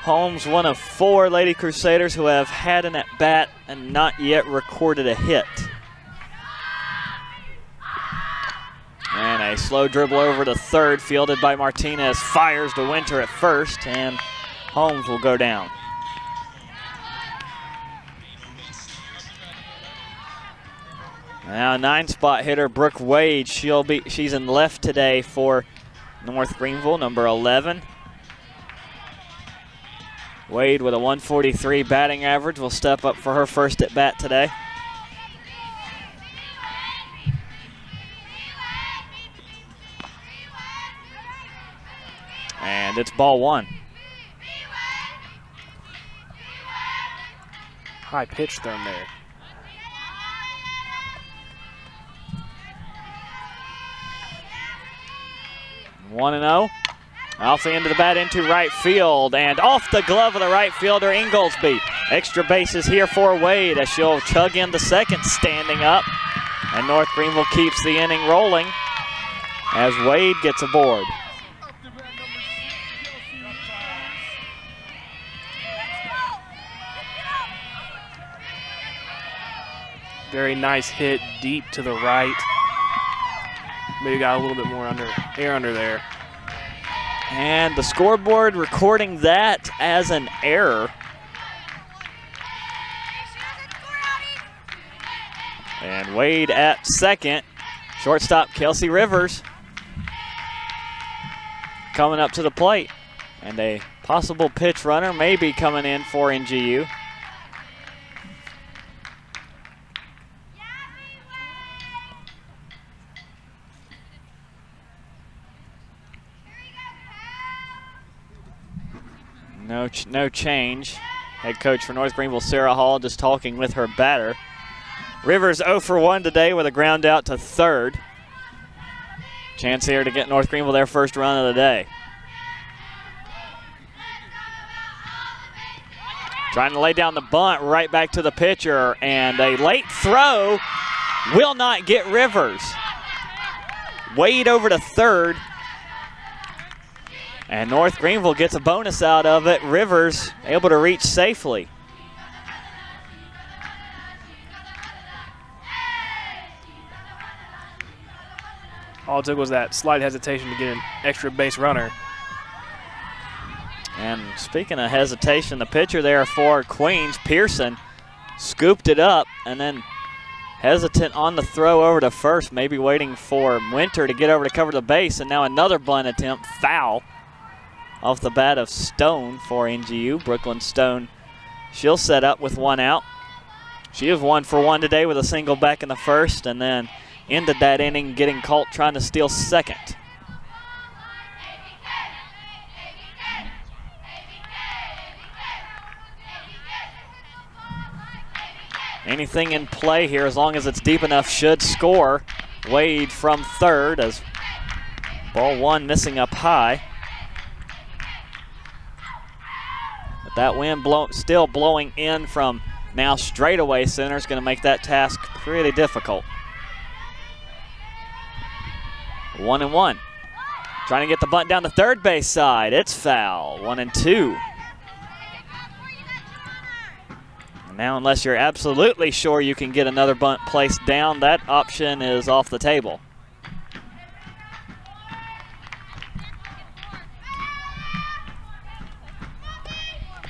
Holmes, one of 4 Lady Crusaders who have had an at-bat and not yet recorded a hit. And a slow dribble over to third, fielded by Martinez, fires to Winter at first, and Holmes will go down. Now 9-spot hitter Brooke Wade, she's in left today for North Greenville, number 11. Wade with a 143 batting average will step up for her first at bat today. And it's ball one. High pitch thrown there. One and 0. Off the end of the bat into right field, and off the glove of the right fielder, Inglesby. Extra bases here for Wade as she'll chug in the second standing up. And North Greenville keeps the inning rolling as Wade gets aboard. Very nice hit deep to the right. Maybe got a little bit more air under there. And the scoreboard recording that as an error. And Wade at second. Shortstop Kelsey Rivers coming up to the plate. And a possible pitch runner may be coming in for NGU. No change. Head coach for North Greenville, Sarah Hall, just talking with her batter. Rivers 0 for 1 today with a ground out to third. Chance here to get North Greenville their first run of the day. Trying to lay down the bunt right back to the pitcher, and a late throw will not get Rivers. Wade over to third. And North Greenville gets a bonus out of it. Rivers able to reach safely. All it took was that slight hesitation to get an extra base runner. And speaking of hesitation, the pitcher there for Queens, Pearson, scooped it up and then hesitant on the throw over to first, maybe waiting for Winter to get over to cover the base. And now another bunt attempt, foul. Off the bat of Stone for NGU. Brooklyn Stone, she'll set up with one out. She is 1 for 1 today with a single back in the first, and then ended that inning getting caught trying to steal second. Anything in play here, as long as it's deep enough, should score. Wade from third as ball one missing up high. That wind still blowing in from now straightaway center is going to make that task pretty difficult. 1-1. Trying to get the bunt down the third base side. It's foul. 1-2. And now, unless you're absolutely sure you can get another bunt placed down, that option is off the table.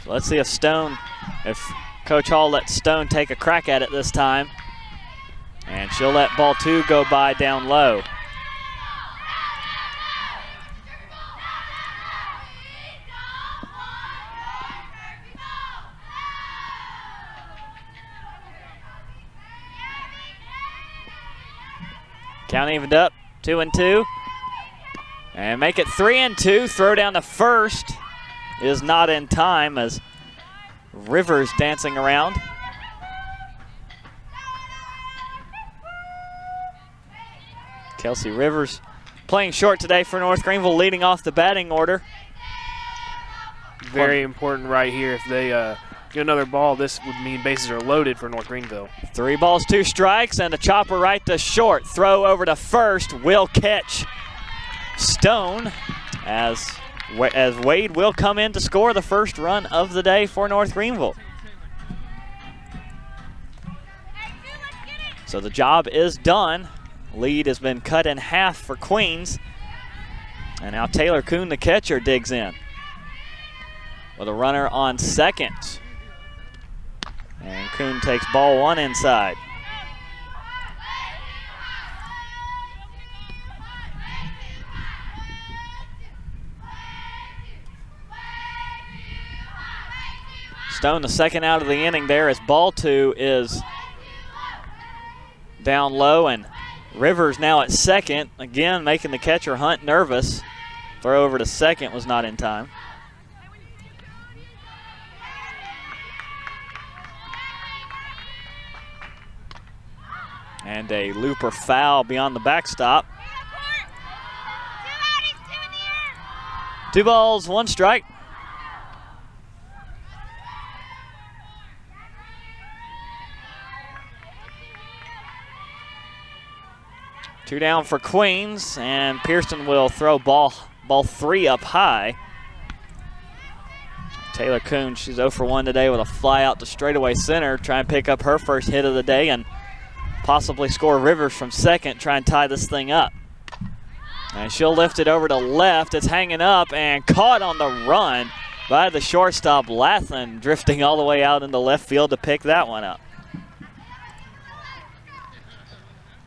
So let's see if Coach Hall lets Stone take a crack at it this time. And she'll let ball two go by down low. Count evened up, 2-2. And make it 3-2. Throw down the first is not in time as Rivers dancing around. Kelsey Rivers playing short today for North Greenville, leading off the batting order. Very important right here. If they get another ball, this would mean bases are loaded for North Greenville. 3 balls, 2 strikes, and a chopper right to short. Throw over to first will catch Stone as Wade will come in to score the first run of the day for North Greenville. So the job is done. Lead has been cut in half for Queens. And now Taylor Kuhn, the catcher, digs in with a runner on second. And Kuhn takes ball one inside. Stone, the second out of the inning there, as ball 2 is down low, and Rivers now at second, again making the catcher Hunt nervous. Throw over to second was not in time. And a looper foul beyond the backstop. 2 balls, 1 strike. Two down for Queens, and Pearson will throw ball 3 up high. Taylor Coon, she's 0 for 1 today with a fly out to straightaway center, try and pick up her first hit of the day and possibly score Rivers from second, try and tie this thing up. And she'll lift it over to left. It's hanging up and caught on the run by the shortstop, Lathan, drifting all the way out into left field to pick that one up.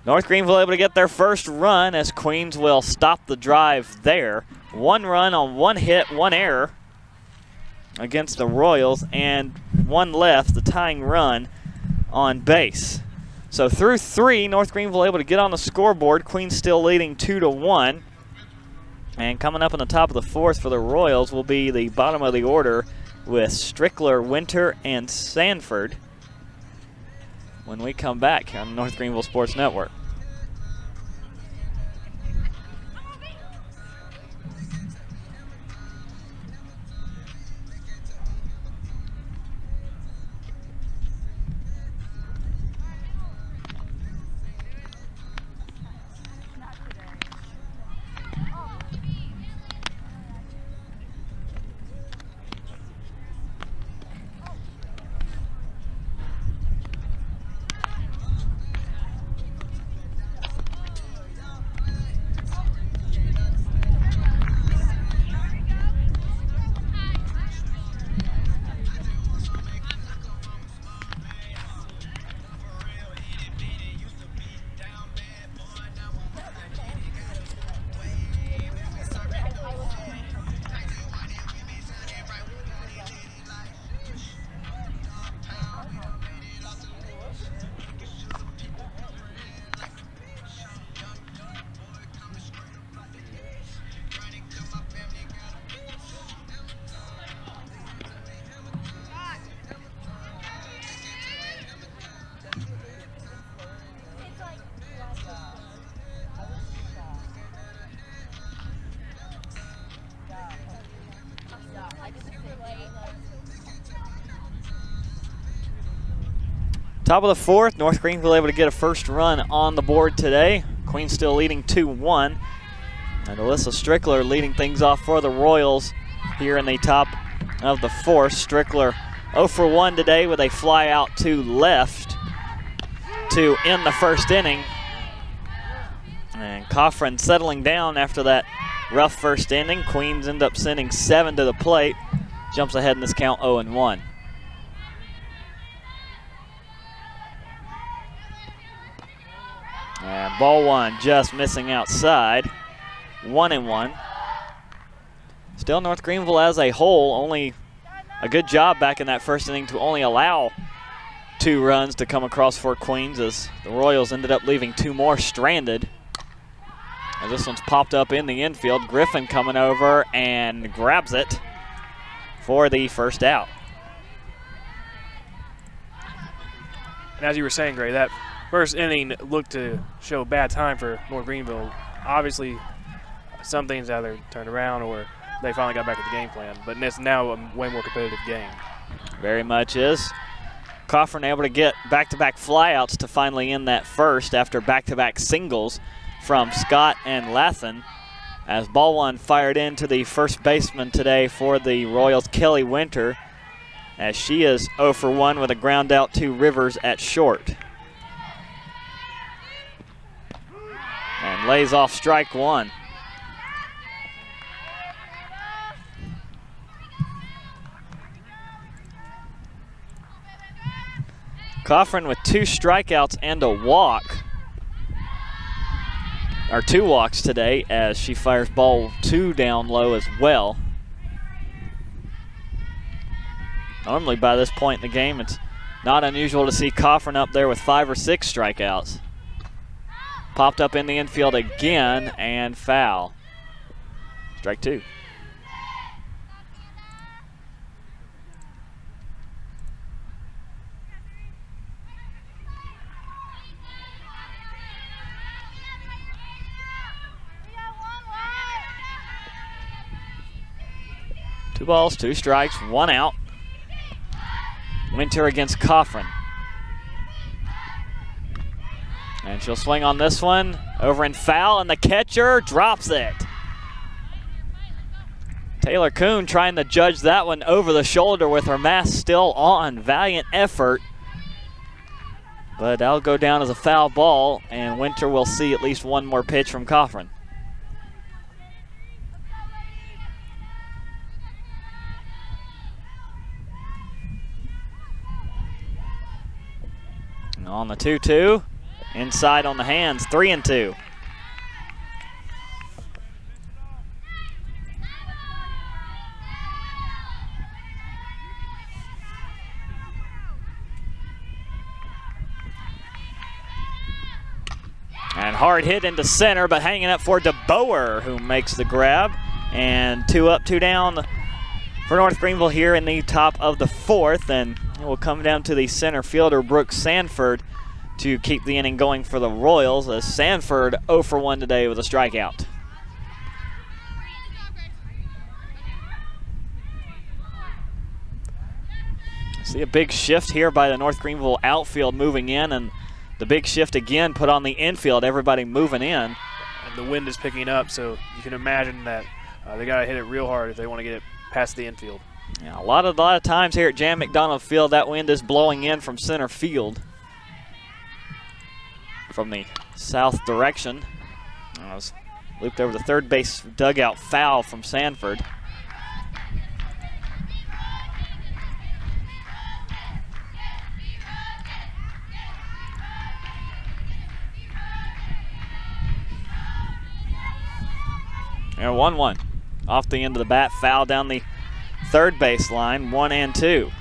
North Greenville able to get their first run as Queens will stop the drive there. 1 run on 1 hit, 1 error against the Royals, and 1 left, the tying run on base. So through 3, North Greenville able to get on the scoreboard. Queens still leading 2-1. And coming up in the top of the 4th for the Royals will be the bottom of the order with Strickler, Winter, and Sanford when we come back here on the North Greenville Sports Network. Top of the 4th, North Greenville able to get a first run on the board today. Queens still leading 2-1. And Alyssa Strickler leading things off for the Royals here in the top of the 4th. Strickler 0 for 1 today with a fly out to left to end the first inning. And Coffran settling down after that rough first inning. Queens end up sending 7 to the plate. Jumps ahead in this count 0-1. And ball 1 just missing outside. 1-1. Still North Greenville as a whole, only a good job back in that first inning to only allow 2 runs to come across for Queens, as the Royals ended up leaving 2 more stranded. And this one's popped up in the infield. Griffin coming over and grabs it for the first out. And as you were saying, Gray, that first inning looked to show a bad time for North Greenville. Obviously, some things either turned around or they finally got back to the game plan. But it's now a way more competitive game. Very much is. Coffran able to get back-to-back flyouts to finally end that first after back-to-back singles from Scott and Lathan. As ball 1 fired into the first baseman today for the Royals, Kelly Winter, as she is 0 for 1 with a ground out to Rivers at short. And lays off strike 1. Coffran with 2 strikeouts and a walk. Or 2 walks today as she fires ball 2 down low as well. Normally by this point in the game, it's not unusual to see Coffin up there with 5 or 6 strikeouts. Popped up in the infield again and foul. Strike 2. Two balls, 2 strikes, 1 out. Winter against Coffin. And she'll swing on this one. Over and foul, and the catcher drops it. Taylor Kuhn trying to judge that one over the shoulder with her mask still on. Valiant effort. But that'll go down as a foul ball, and Winter will see at least one more pitch from Coffin. And on the 2-2, inside on the hands, 3-2. And hard hit into center, but hanging up for DeBoer, who makes the grab. And 2 up, 2 down for North Greenville here in the top of the 4th. And it will come down to the center fielder, Brooke Sanford, to keep the inning going for the Royals, as Sanford 0 for 1 today with a strikeout. See a big shift here by the North Greenville outfield moving in, and the big shift again put on the infield, everybody moving in. And the wind is picking up, so you can imagine that they got to hit it real hard if they want to get it past the infield. Yeah, a lot of times here at Jan McDonald Field, that wind is blowing in from center field, from the south direction. I was looped over the third base dugout, foul from Sanford. And 1-1 off the end of the bat, foul down the third base line, 1-2.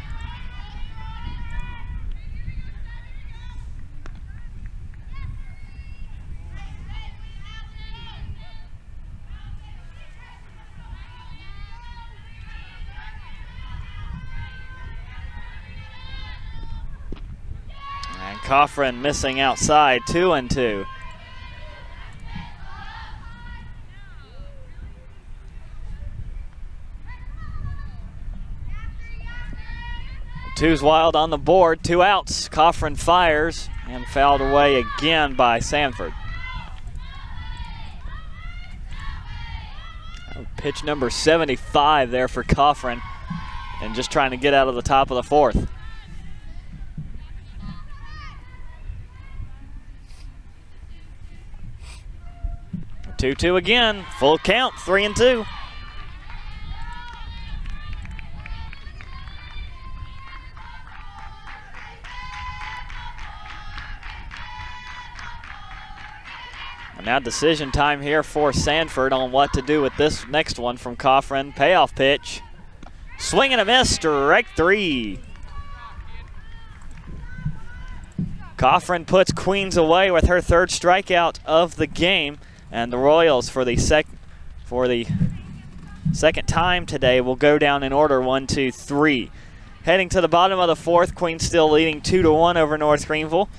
And Coffin missing outside, 2-2. Two's wild on the board, 2 outs. Coffin fires and fouled away again by Sanford. Pitch number 75 there for Coffin, and just trying to get out of the top of the 4th. Two again, full count, 3-2. Now decision time here for Sanford on what to do with this next one from Coffin. Payoff pitch. Swing and a miss, strike 3. Coffin puts Queens away with her 3rd strikeout of the game. And the Royals for the second time today will go down in order, 1, 2, 3. Heading to the bottom of the 4th, Queens still leading 2-1 over North Greenville.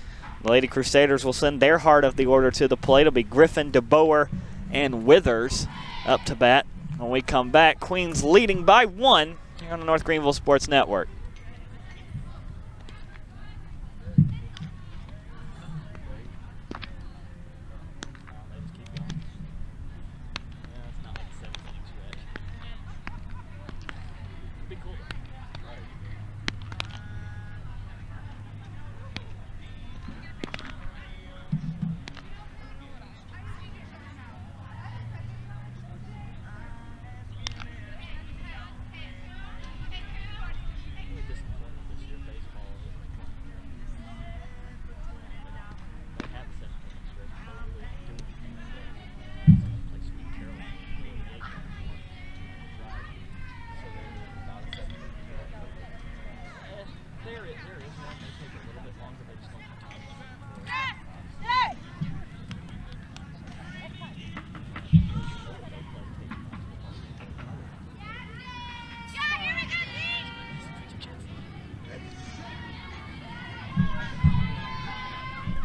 The Lady Crusaders will send their heart of the order to the plate. It'll be Griffin, DeBoer, and Withers up to bat. When we come back, Queens leading by 1 here on the North Greenville Sports Network.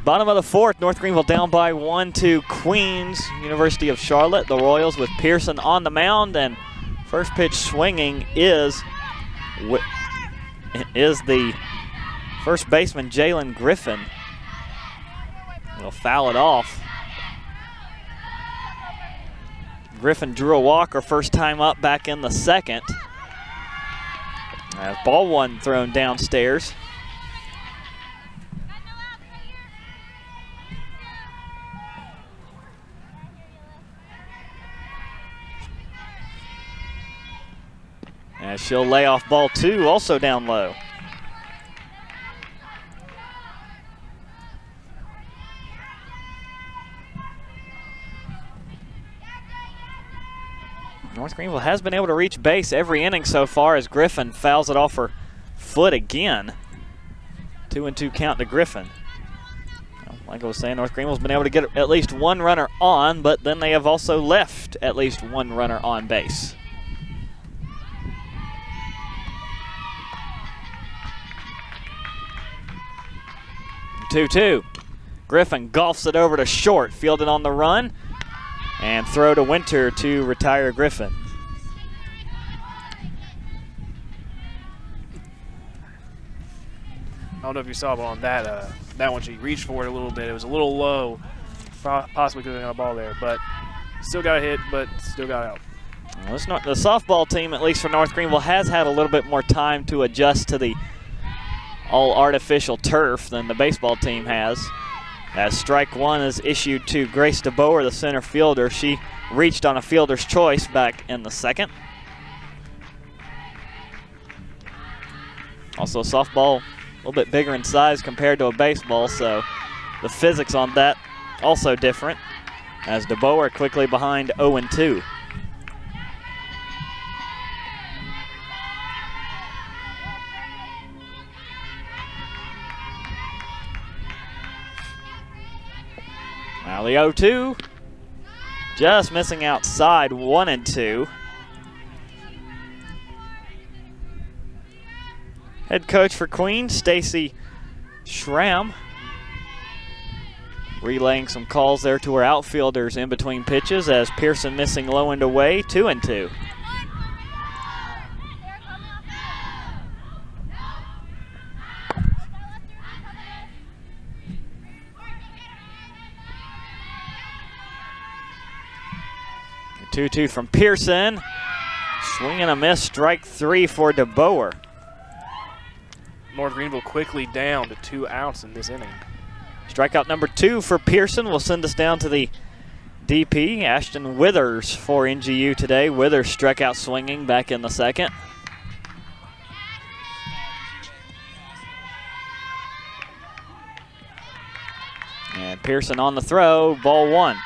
Bottom of the fourth, North Greenville down by 1 to Queens, University of Charlotte. The Royals with Pearson on the mound, and first pitch swinging is the first baseman, Jalen Griffin. He'll foul it off. Griffin drew a walk, her first time up back in the second. As ball one thrown downstairs. As she'll lay off ball two, also down low. North Greenville has been able to reach base every inning so far as Griffin fouls it off her foot again. 2-2 count to Griffin. Like I was saying, North Greenville's been able to get at least one runner on, but then they have also left at least one runner on base. 2-2. Griffin golfs it over to short, fielded on the run, and throw to Winter to retire Griffin. I don't know if you saw on that that one. She reached for it a little bit. It was a little low. Possibly could have got a ball there, but still got a hit, but still got out. Well, the softball team, at least for North Greenville, has had a little bit more time to adjust to the all-artificial turf than the baseball team has. As strike one is issued to Grace DeBoer, the center fielder. She reached on a fielder's choice back in the second. Also, softball a little bit bigger in size compared to a baseball, so the physics on that also different. As DeBoer quickly behind 0-2. Now the 0-2, just missing outside, 1-2. Head coach for Queens, Stacy Schramm, relaying some calls there to her outfielders in between pitches as Pearson missing low and away, 2-2. The 2-2 from Pearson. Swing and a miss, strike three for DeBoer. North Greenville quickly down to 2 outs in this inning. Strikeout number 2 for Pearson will send us down to the DP. Ashton Withers for NGU today. Withers struck out swinging back in the second. And Pearson on the throw, ball one.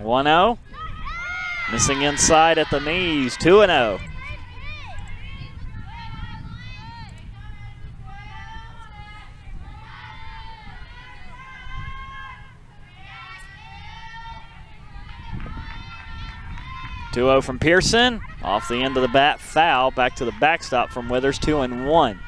One 1-0. Missing inside at the knees, 2-0. From Pearson, off the end of the bat, foul, back to the backstop from Withers, 2-1.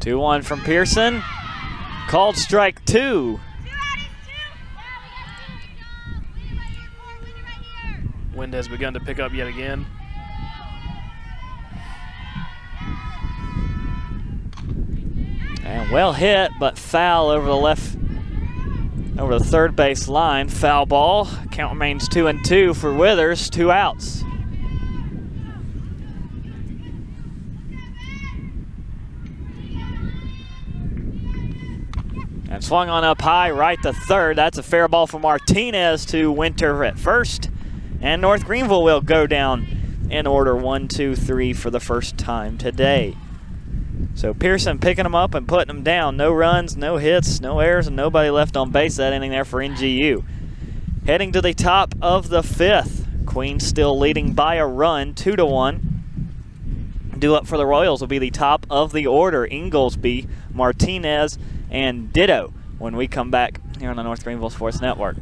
Two-one from Pearson. Called strike 2. Wind has begun to pick up yet again. And well hit, but foul over the third base line. Foul ball. Count remains 2-2 for Withers. 2 outs. And swung on up high, right to third. That's a fair ball from Martinez to Winter at first. And North Greenville will go down in order 1, 2, 3 for the first time today. So Pearson picking them up and putting them down. No runs, no hits, no errors, and nobody left on base that inning there for NGU. Heading to the top of the 5th. Queens still leading by a run, 2-1. Due up for the Royals will be the top of the order, Inglesby, Martinez, and Ditto, when we come back here on the North Greenville Sports Network.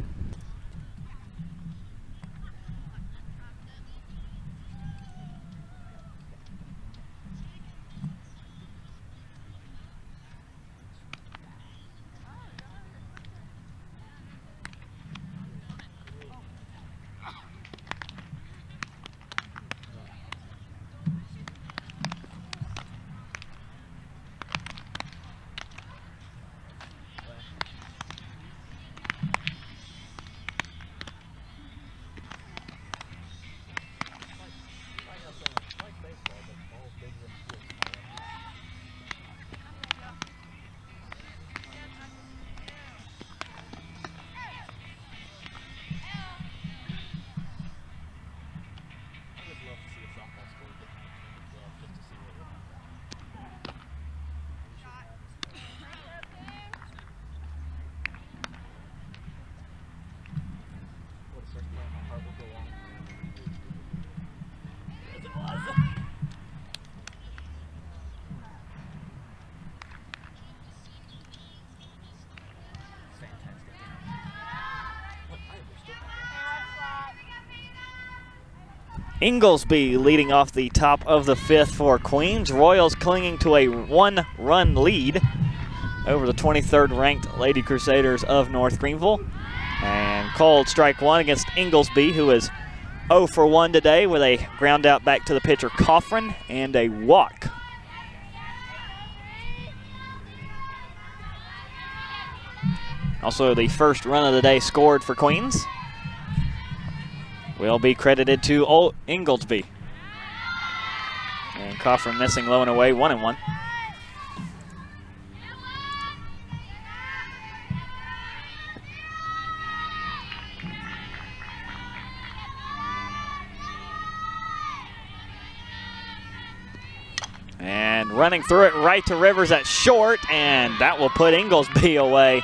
Inglesby leading off the top of the 5th for Queens. Royals clinging to a 1-run lead over the 23rd ranked Lady Crusaders of North Greenville. And called strike one against Inglesby, who is 0 for 1 today with a ground out back to the pitcher Coffrin and a walk. Also the first run of the day scored for Queens will be credited to Inglesby. And Coffrin missing low and away, 1-1. And running through it right to Rivers at short, and that will put Inglesby away.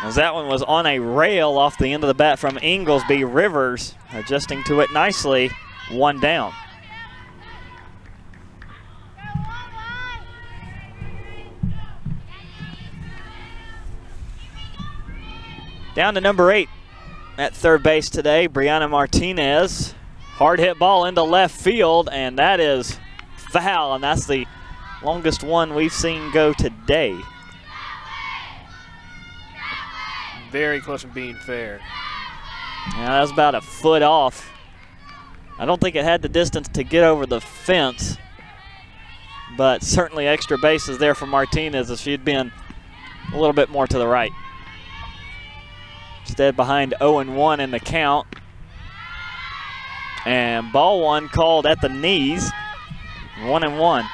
As that one was on a rail off the end of the bat from Inglesby. Rivers adjusting to it nicely, 1 down. Down to number 8 at third base today, Brianna Martinez. Hard hit ball into left field, and that is foul, and that's the longest one we've seen go today. Very close from being fair. Yeah, that was about a foot off. I don't think it had the distance to get over the fence, but certainly extra bases there for Martinez if she'd been a little bit more to the right. Instead behind 0-1 in the count. And ball one called at the knees, 1-1.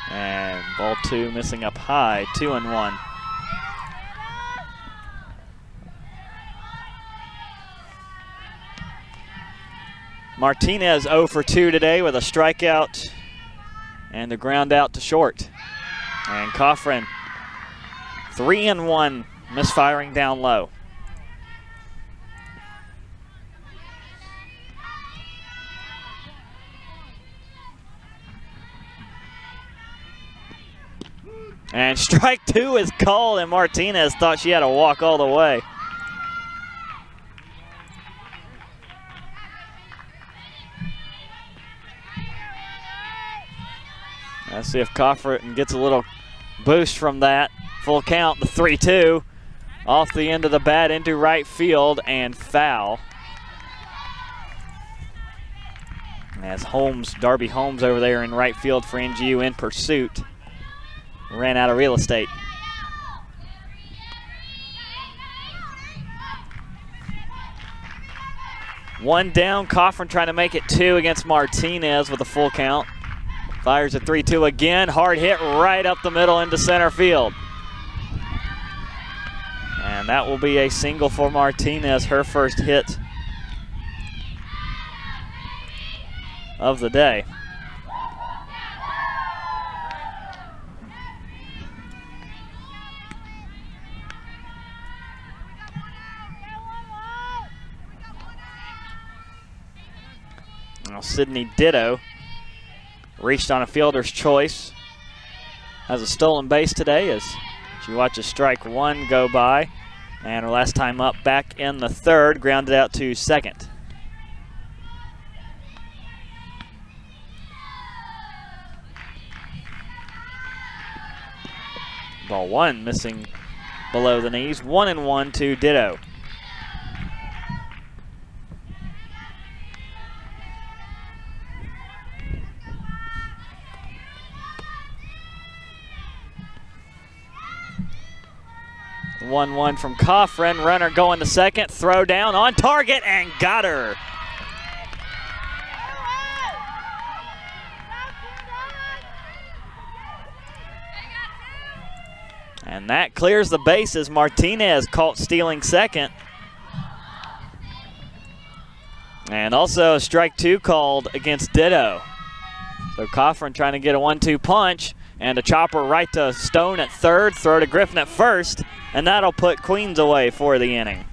And ball two missing up high, 2-1. Martinez 0 for 2 today with a strikeout and the ground out to short. And Coffrin 3-1, misfiring down low. And strike 2 is called, and Martinez thought she had to walk all the way. Let's see if Coffrin gets a little boost from that. Full count, the 3-2. Off the end of the bat into right field and foul. As Darby Holmes over there in right field for NGU in pursuit. Ran out of real estate. One down, Coffrin trying to make it 2 against Martinez with a full count. Fires a 3-2 again, hard hit right up the middle into center field. And that will be a single for Martinez, her first hit of the day. Sydney Ditto reached on a fielder's choice. Has a stolen base today as she watches strike one go by. And her last time up back in the third, grounded out to second. Ball one missing below the knees. 1-1 to Ditto. The 1-1 from Coffrin. Runner going to second. Throw down on target and got her. And that clears the bases. Martinez caught stealing second. And also a strike two called against Ditto. So Coffrin trying to get a 1-2 punch. And a chopper right to Stone at third, throw to Griffin at first, and that'll put Queens away for the inning.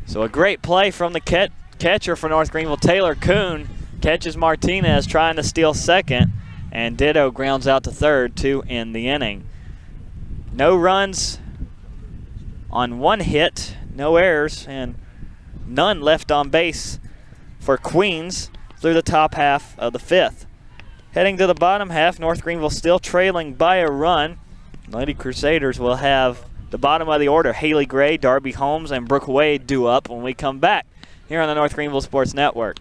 So a great play from the catcher for North Greenville, Taylor Kuhn, catches Martinez trying to steal second, and Ditto grounds out to third to end the inning. No runs on one hit, no errors, and none left on base for Queens through the top half of the fifth. Heading to the bottom half, North Greenville still trailing by a run. Lady Crusaders will have the bottom of the order. Haley Gray, Darby Holmes, and Brooke Wade due up when we come back here on the North Greenville Sports Network.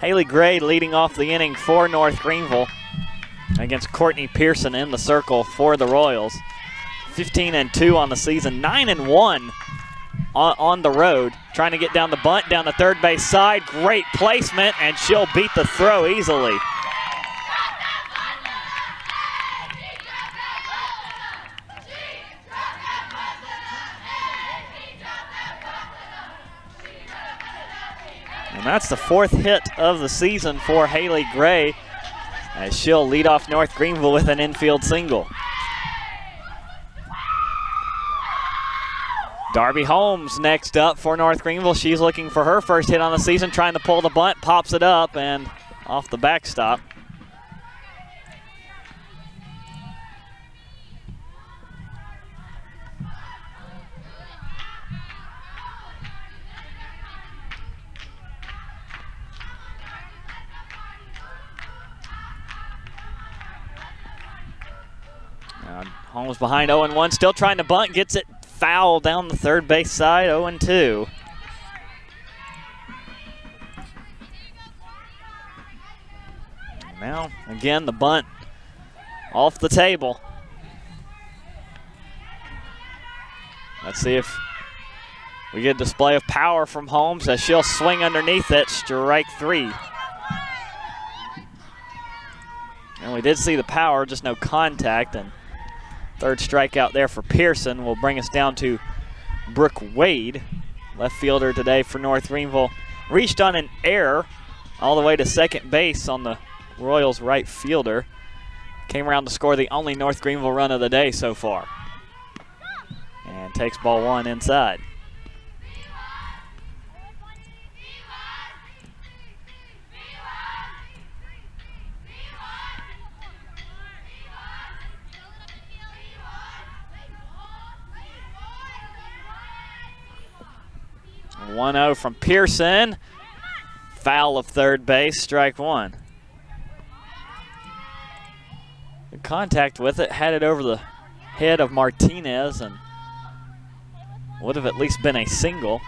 Haley Gray leading off the inning for North Greenville against Courtney Pearson in the circle for the Royals. 15-2 on the season, 9-1 on the road. Trying to get down the bunt, down the third base side. Great placement, and she'll beat the throw easily. And that's the fourth hit of the season for Haley Gray, as she'll lead off North Greenville with an infield single. Darby Holmes next up for North Greenville. She's looking for her first hit on the season, trying to pull the bunt, pops it up and off the backstop. Holmes behind 0-1, still trying to bunt, gets it foul down the third base side, 0-2. Now, again, the bunt off the table. Let's see if we get a display of power from Holmes as she'll swing underneath it, strike three. And we did see the power, just no contact, and third strikeout there for Pearson will bring us down to Brooke Wade, left fielder today for North Greenville. Reached on an error all the way to second base on the Royals right fielder. Came around to score the only North Greenville run of the day so far. And takes ball one inside. 1-0 from Pearson. Foul of third base, strike one. Good contact with it, had it over the head of Martinez and would have at least been a single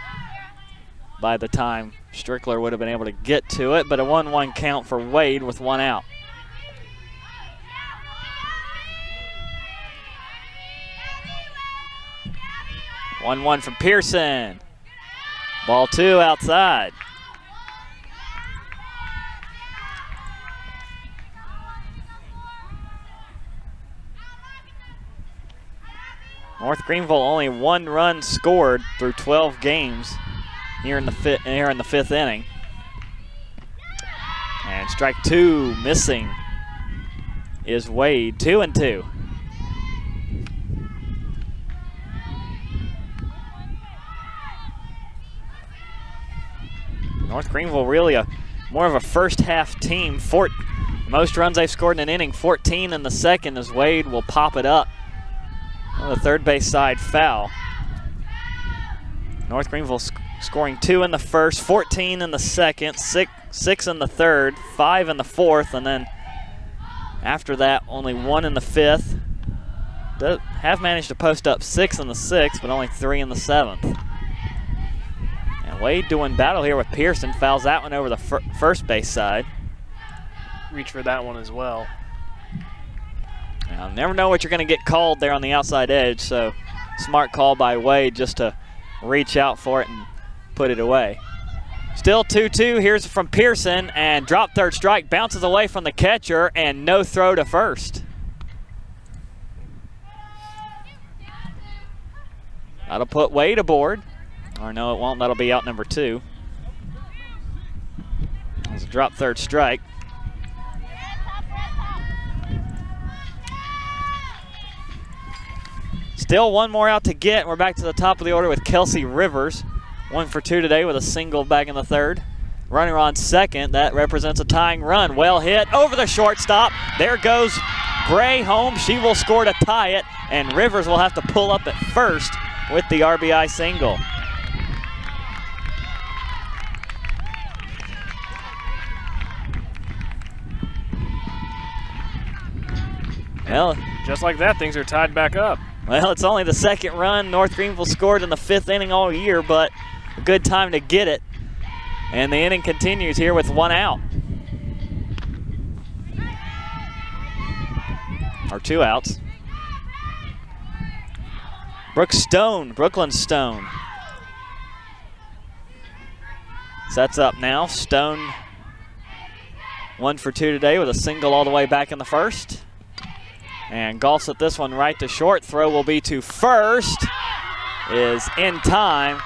by the time Strickler would have been able to get to it, but a 1-1 count for Wade with one out. One from Pearson. Ball two outside. North Greenville only 1 run scored through 12 games here in the fifth inning. And strike two missing is Wade, 2-2. North Greenville really more of a first half team. Most runs they've scored in an inning, 14 in the second as Wade will pop it up on the third base side foul. North Greenville scoring 2 in the first, 14 in the second, 6 in the third, 5 in the fourth, and then after that only 1 in the fifth. Have managed to post up 6 in the sixth, but only 3 in the seventh. And Wade doing battle here with Pearson, fouls that one over the first base side. Reach for that one as well. Now, never know what you're going to get called there on the outside edge, so smart call by Wade just to reach out for it and put it away. Still 2-2. Here's from Pearson, and drop third strike, bounces away from the catcher, and no throw to first. That'll put Wade aboard. Or no, it won't. That'll be out number 2. There's a drop third strike. Still one more out to get. We're back to the top of the order with Kelsey Rivers. 1 for 2 today with a single back in the third. Runner on second. That represents a tying run. Well hit over the shortstop. There goes Gray home. She will score to tie it, and Rivers will have to pull up at first with the RBI single. Well, just like that, things are tied back up. Well, it's only the second run North Greenville scored in the 5th inning all year, but a good time to get it. And the inning continues here with 1 out. Or 2 outs. Brooklyn Stone. Sets up now. Stone 1 for 2 today with a single all the way back in the first. And golfs at this one right to short. Throw will be to first. Is in time.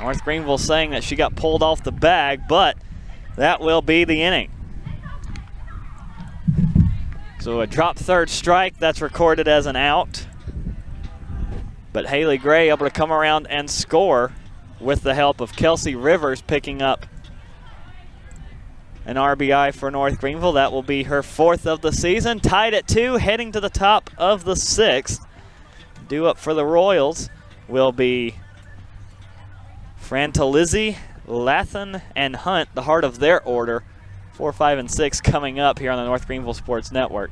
North Greenville saying that she got pulled off the bag, but that will be the inning. So a drop third strike, that's recorded as an out. But Haley Gray able to come around and score with the help of Kelsey Rivers picking up an RBI for North Greenville. That will be her 4th of the season. Tied at 2, heading to the top of the 6th. Due up for the Royals will be Frantalizzi, Lathan, and Hunt, the heart of their order. 4, 5, and 6 coming up here on the North Greenville Sports Network.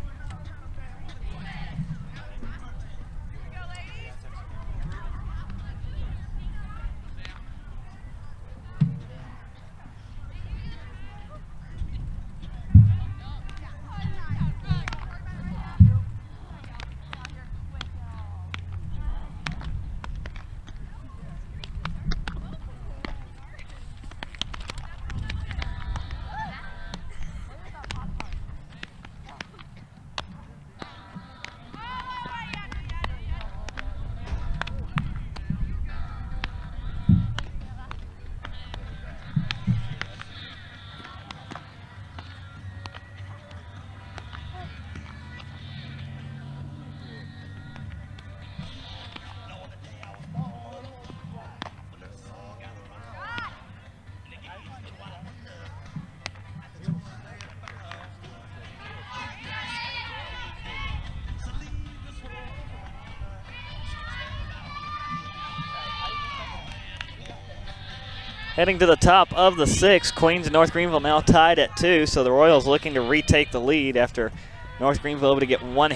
Heading to the top of the 6th, Queens and North Greenville now tied at 2, so the Royals looking to retake the lead after North Greenville able to get one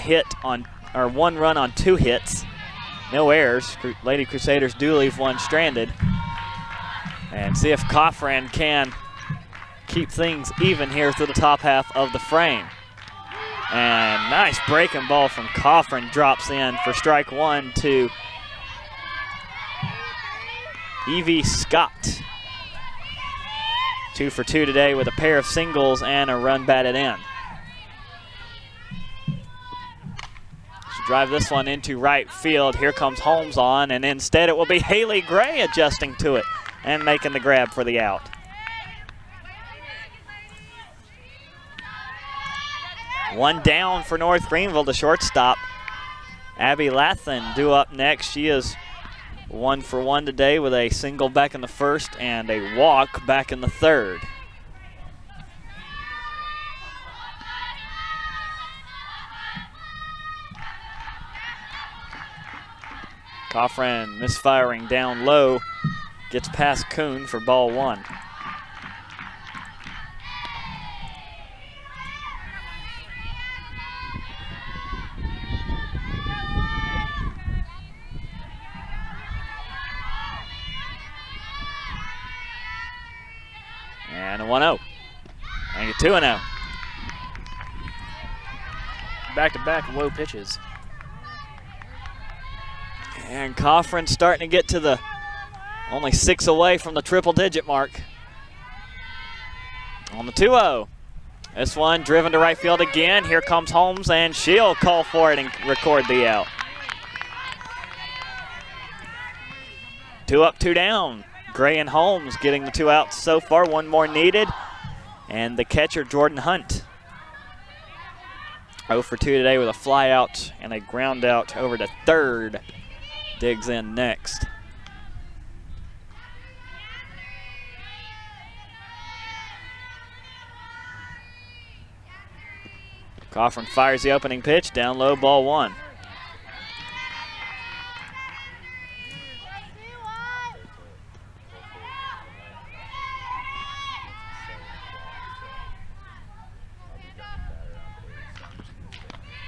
run on 2 hits. No errors. Lady Crusaders do leave one stranded. And see if Coffran can keep things even here through the top half of the frame. And nice breaking ball from Coffran drops in for strike 1 to Evie Scott. 2 for 2 today with a pair of singles and a run batted in. She'll drive this one into right field. Here comes Holmes on, and instead it will be Haley Gray adjusting to it and making the grab for the out. One down for North Greenville, the shortstop. Abby Lathan due up next. She is 1 for 1 today with a single back in the 1st and a walk back in the 3rd. Coffran misfiring down low, gets past Kuhn for ball 1. And a 1-0. And a 2-0. Back-to-back low pitches. And Coffran starting to get to the only 6 away from the triple-digit mark. On the 2-0. This one driven to right field again. Here comes Holmes, and she'll call for it and record the out. 2 up, 2 down. Gray and Holmes getting the 2 outs so far. 1 more needed. And the catcher, Jordan Hunt. 0 for 2 today with a fly out and a ground out over to 3rd. Digs in next. Coffran fires the opening pitch, down low, ball 1.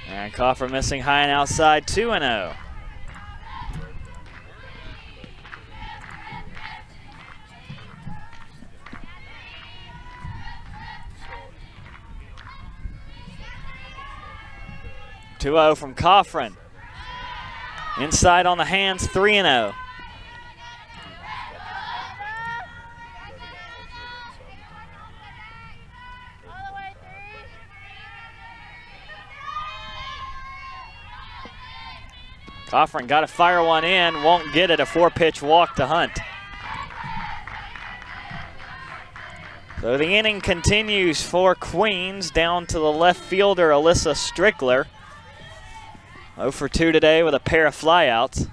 And Coffran missing high and outside, 2-0. From Coffran. Inside on the hands, 3-0. Coffran got to fire one in, won't get it, a 4-pitch walk to Hunt. So the inning continues for Queens, down to the left fielder, Alyssa Strickler. 0 for 2 today with a pair of flyouts.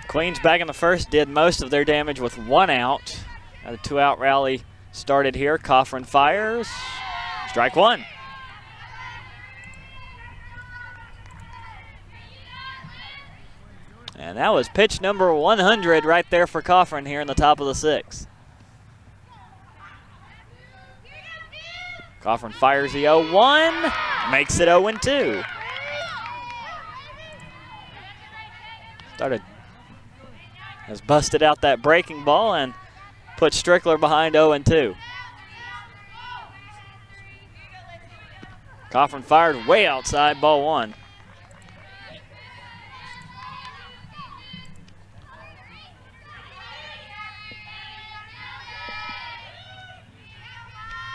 Queens back in the 1st did most of their damage with 1 out. A 2-out rally started here. Coffran fires. Strike 1. And that was pitch number 100 right there for Coffran here in the top of the 6th. Coffran fires the 0-1, makes it 0-2. Has busted out that breaking ball and put Strickler behind 0-2. Coffran fired way outside, ball 1.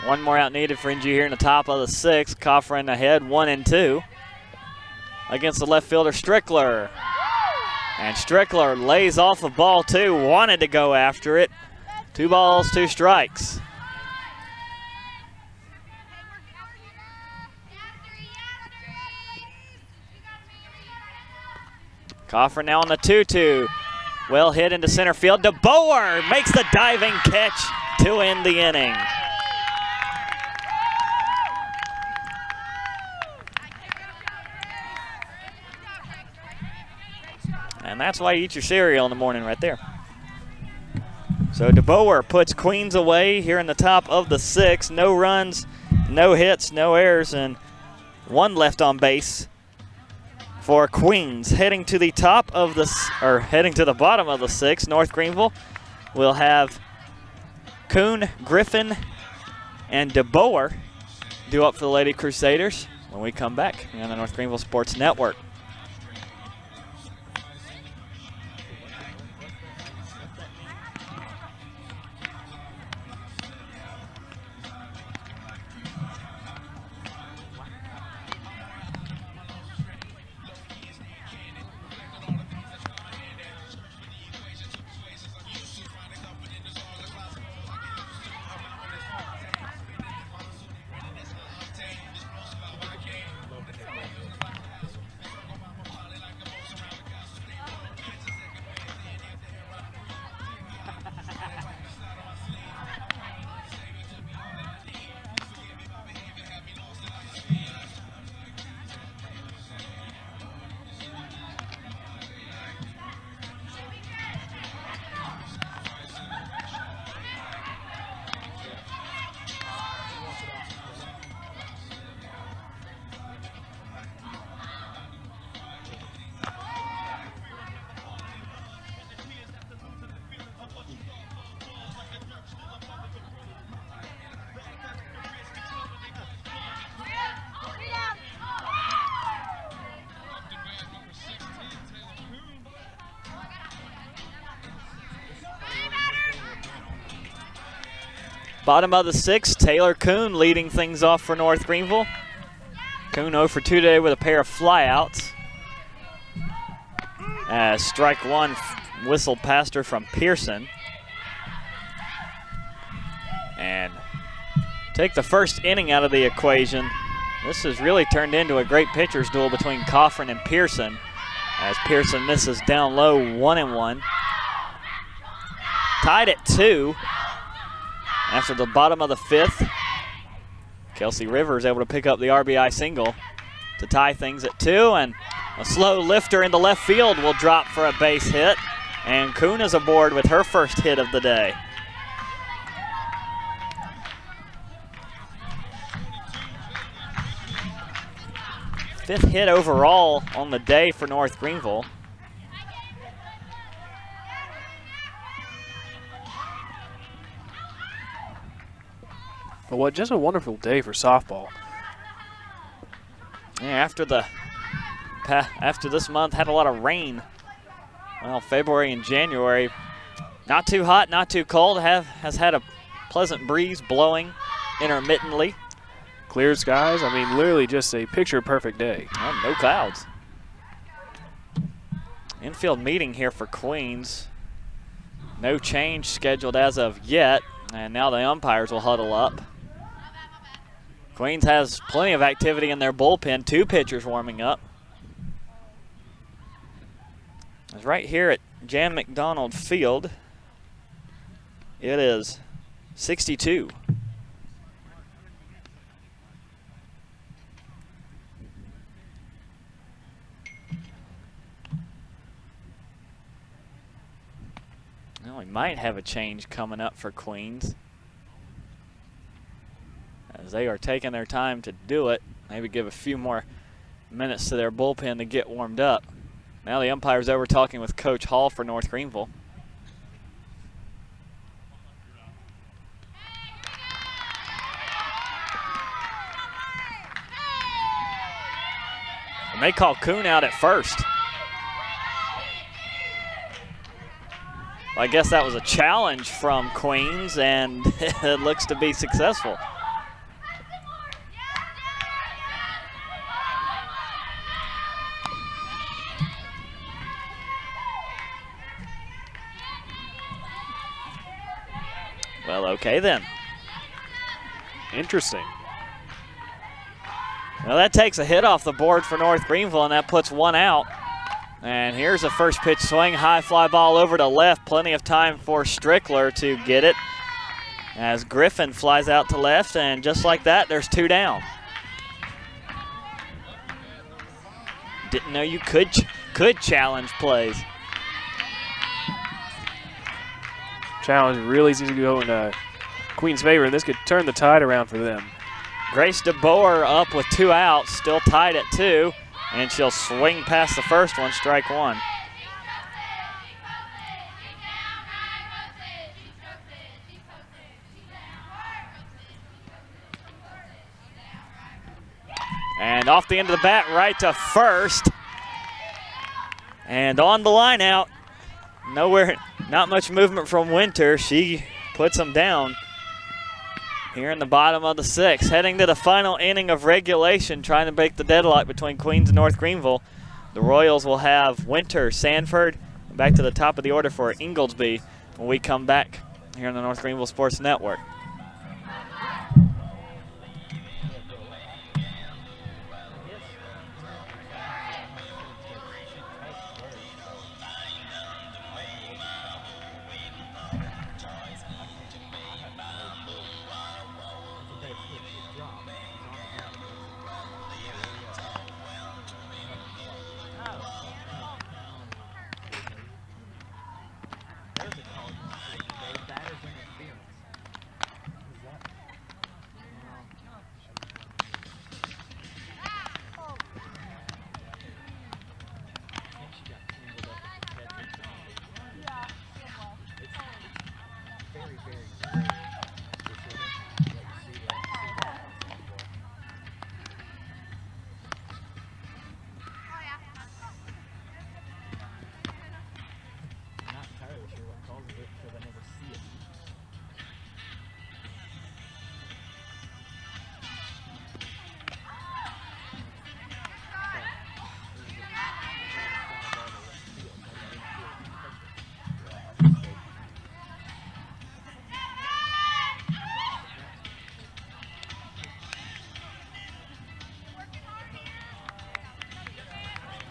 One more out needed for NGU here in the top of the 6th. Coffran ahead, 1-2. Against the left fielder, Strickler. And Strickler lays off the ball, too. Wanted to go after it. 2 balls, 2 strikes. Coffran now on the 2-2. Well hit into center field. DeBoer makes the diving catch to end the inning. And that's why you eat your cereal in the morning right there. So DeBoer puts Queens away here in the top of the 6th. No runs, no hits, no errors, and 1 left on base for Queens. Heading to the top of the, heading to the bottom of the 6th, North Greenville will have Kuhn, Griffin, and DeBoer due up for the Lady Crusaders when we come back on the North Greenville Sports Network. Bottom of the 6th, Taylor Kuhn leading things off for North Greenville. Kuhn 0 for 2 today with a pair of flyouts. As strike 1 whistled past her from Pearson. And take the first inning out of the equation. This has really turned into a great pitcher's duel between Coffrin and Pearson, as Pearson misses down low 1-1. Tied at 2 after the bottom of the 5th. Kelsey Rivers able to pick up the RBI single to tie things at 2, and a slow lifter into left field will drop for a base hit, and Kuhn is aboard with her first hit of the day. Fifth hit overall on the day for North Greenville. But what just a wonderful day for softball. Yeah, after this month had a lot of rain. Well, February and January, not too hot, not too cold. Has had a pleasant breeze blowing intermittently. Clear skies. I mean, literally just a picture-perfect day. Well, no clouds. Infield meeting here for Queens. No change scheduled as of yet, and now the umpires will huddle up. Queens has plenty of activity in their bullpen. 2 pitchers warming up. It's right here at Jan McDonald Field. It is 62. Well, we might have a change coming up for Queens, as they are taking their time to do it. Maybe give a few more minutes to their bullpen to get warmed up. Now the umpire's over talking with Coach Hall for North Greenville. And they call Kuhn out at first. I guess that was a challenge from Queens, and it looks to be successful. Well, okay then. Interesting. Well, that takes a hit off the board for North Greenville, and that puts 1 out. And here's a first pitch swing, high fly ball over to left. Plenty of time for Strickler to get it, as Griffin flies out to left, and just like that, there's 2 down. Didn't know you could challenge plays. challenge really seems to go in Queen's favor, and this could turn the tide around for them. Grace DeBoer up with 2 outs, still tied at 2, and she'll swing past the first one, strike 1. And off the end of the bat, right to first. And on the line out, nowhere, not much movement from Winter. She puts them down here in the bottom of the 6th. Heading to the final inning of regulation, trying to break the deadlock between Queens and North Greenville. The Royals will have Winter, Sanford, back to the top of the order for Inglesby when we come back here on the North Greenville Sports Network.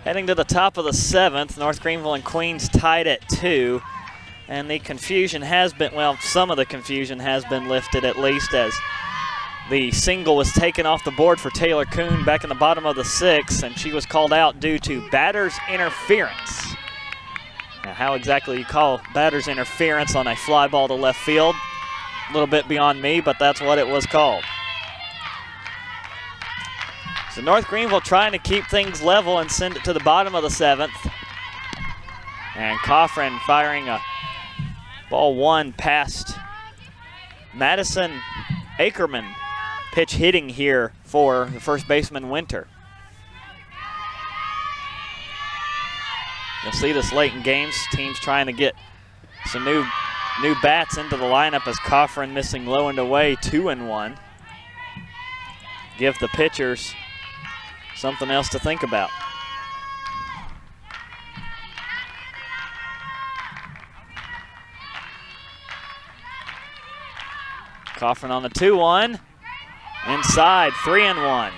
Heading to the top of the 7th, North Greenville and Queens tied at 2. And the confusion has been, well, some of the confusion has been lifted at least, as the single was taken off the board for Taylor Kuhn back in the bottom of the 6th, and she was called out due to batter's interference. Now, how exactly you call batter's interference on a fly ball to left field, a little bit beyond me, but that's what it was called. So North Greenville trying to keep things level and send it to the bottom of the 7th. And Coffrin firing a ball 1 past Madison Ackerman. Pitch hitting here for the first baseman, Winter. You'll see this late in games, teams trying to get some new bats into the lineup, as Coffrin missing low and away, 2-1. Give the pitchers something else to think about. Coffrin on the 2-1. Inside, 3-1.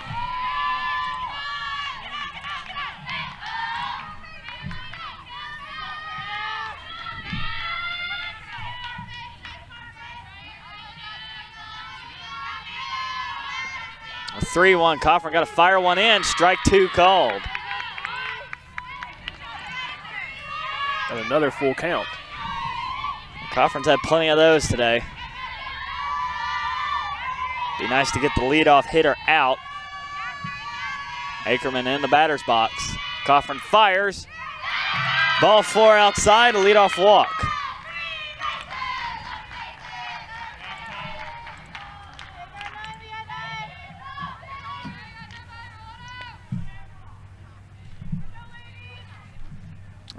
A 3-1. Coffrin got to fire one in. Strike 2 called. And another full count. Coffrin's had plenty of those today. Be nice to get the leadoff hitter out. Ackerman in the batter's box. Coffrin fires. Ball 4 outside, a leadoff walk.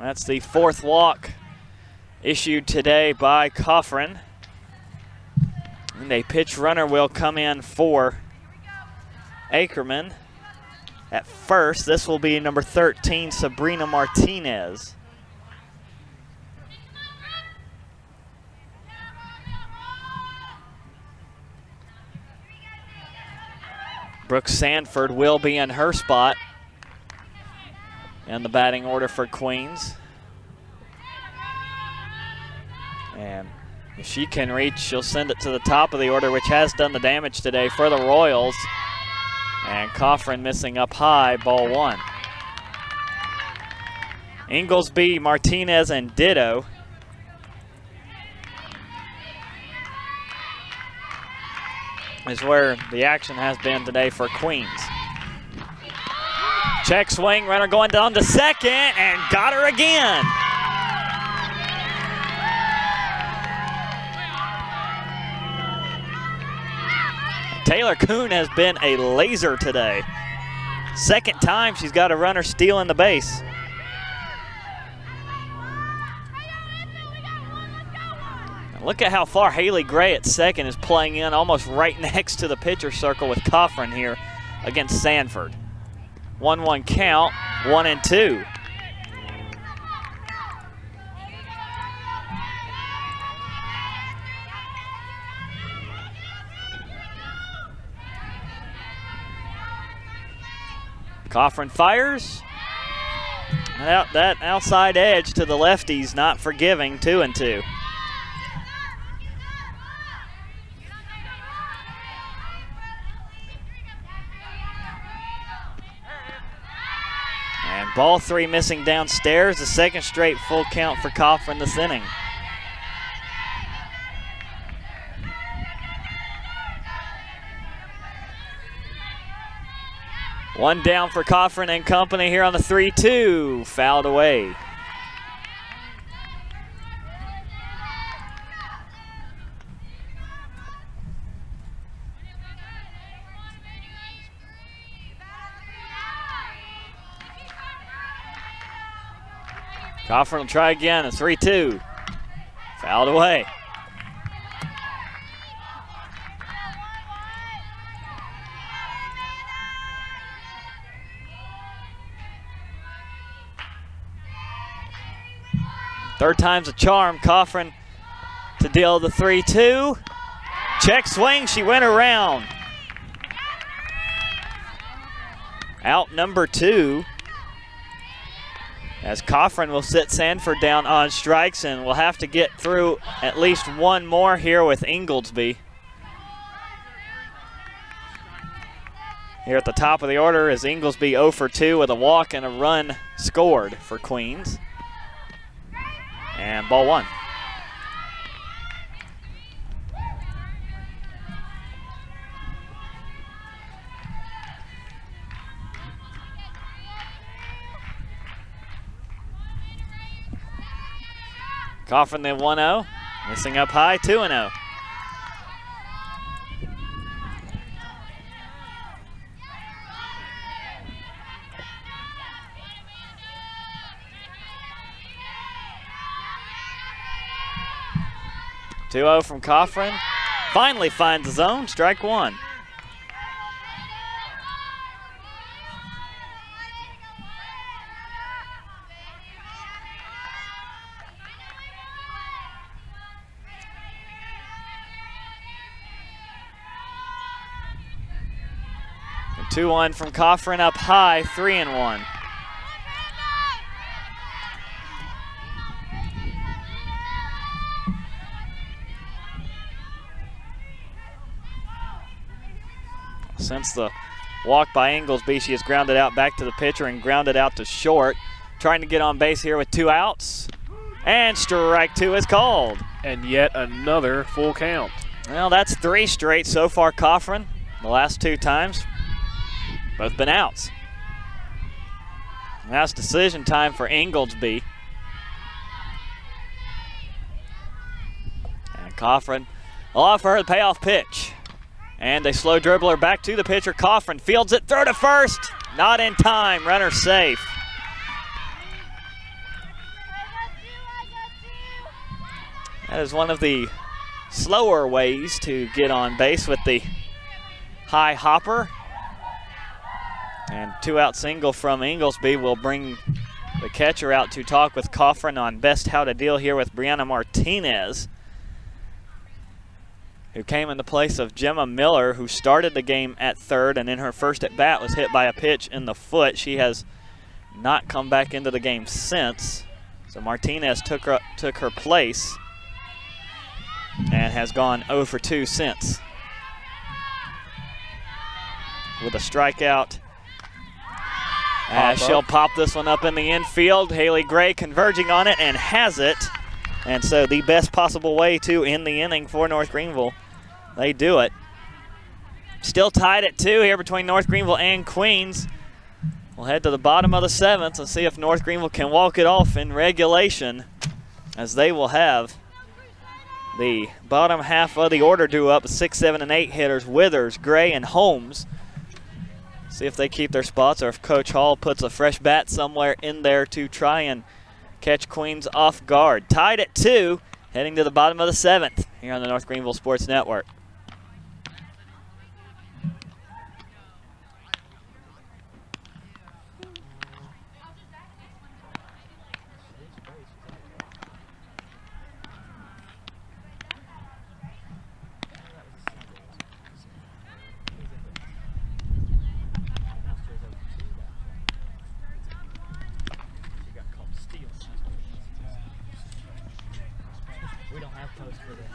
That's the 4th walk issued today by Coffrin. And a pitch runner will come in for Ackerman. At first, this will be number 13, Sabrina Martinez. Brooke Sanford will be in her spot in the batting order for Queens. And if she can reach, she'll send it to the top of the order, which has done the damage today for the Royals. And Coffrin missing up high, ball 1. Inglesby, Martinez, and Ditto is where the action has been today for Queens. Check swing, runner going down to second, and got her again. Taylor Kuhn has been a laser today. Second time she's got a runner stealing the base. Look at how far Haley Gray at second is playing in, almost right next to the pitcher circle with Coffran here against Sanford. 1-1 count, 1-2. Coffran fires. That outside edge to the lefties, not forgiving, 2-2. And ball three missing downstairs, the second straight full count for Coffran this inning. One down for Coffran and company here on the 3-2, fouled away. Coffran will try again, a 3-2, fouled away. Third time's a charm. Coffran to deal the 3-2. Check swing, she went around. Out number 2. As Coffran will sit Sanford down on strikes, and we'll have to get through at least one more here with Inglesby. Here at the top of the order is Inglesby 0 for 2 with a walk and a run scored for Queens. And ball one. Coffran the 1-0, missing up high, 2-0. From Coffran. Finally finds the zone, strike one. And 2-1 from Coffran up high, 3-1. Since the walk by Inglesby, she has grounded out back to the pitcher and grounded out to short. Trying to get on base here with 2 outs. And strike 2 is called. And yet another full count. Well, that's 3 straight so far, Coffran. The last 2 times, both been outs. Now it's decision time for Inglesby. And Coffran will offer her the payoff pitch. And a slow dribbler back to the pitcher. Coffran fields it, throw to first. Not in time, runner safe. That is one of the slower ways to get on base with the high hopper. And 2-out single from Inglesby will bring the catcher out to talk with Coffran on best how to deal here with Brianna Martinez, who came in the place of Gemma Miller, who started the game at third and in her first at bat was hit by a pitch in the foot. She has not come back into the game since. So Martinez took her place and has gone 0 for 2 since. With a strikeout. She'll pop this one up in the infield. Haley Gray converging on it and has it. And so the best possible way to end the inning for North Greenville. They do it. Still tied at 2 here between North Greenville and Queens. We'll head to the bottom of the 7th and see if North Greenville can walk it off in regulation, as they will have the bottom half of the order due up. 6, 7, and 8 hitters, Withers, Gray, and Holmes. See if they keep their spots or if Coach Hall puts a fresh bat somewhere in there to try and catch Queens off guard. Tied at 2, heading to the bottom of the 7th here on the North Greenville Sports Network. We don't have posts for this.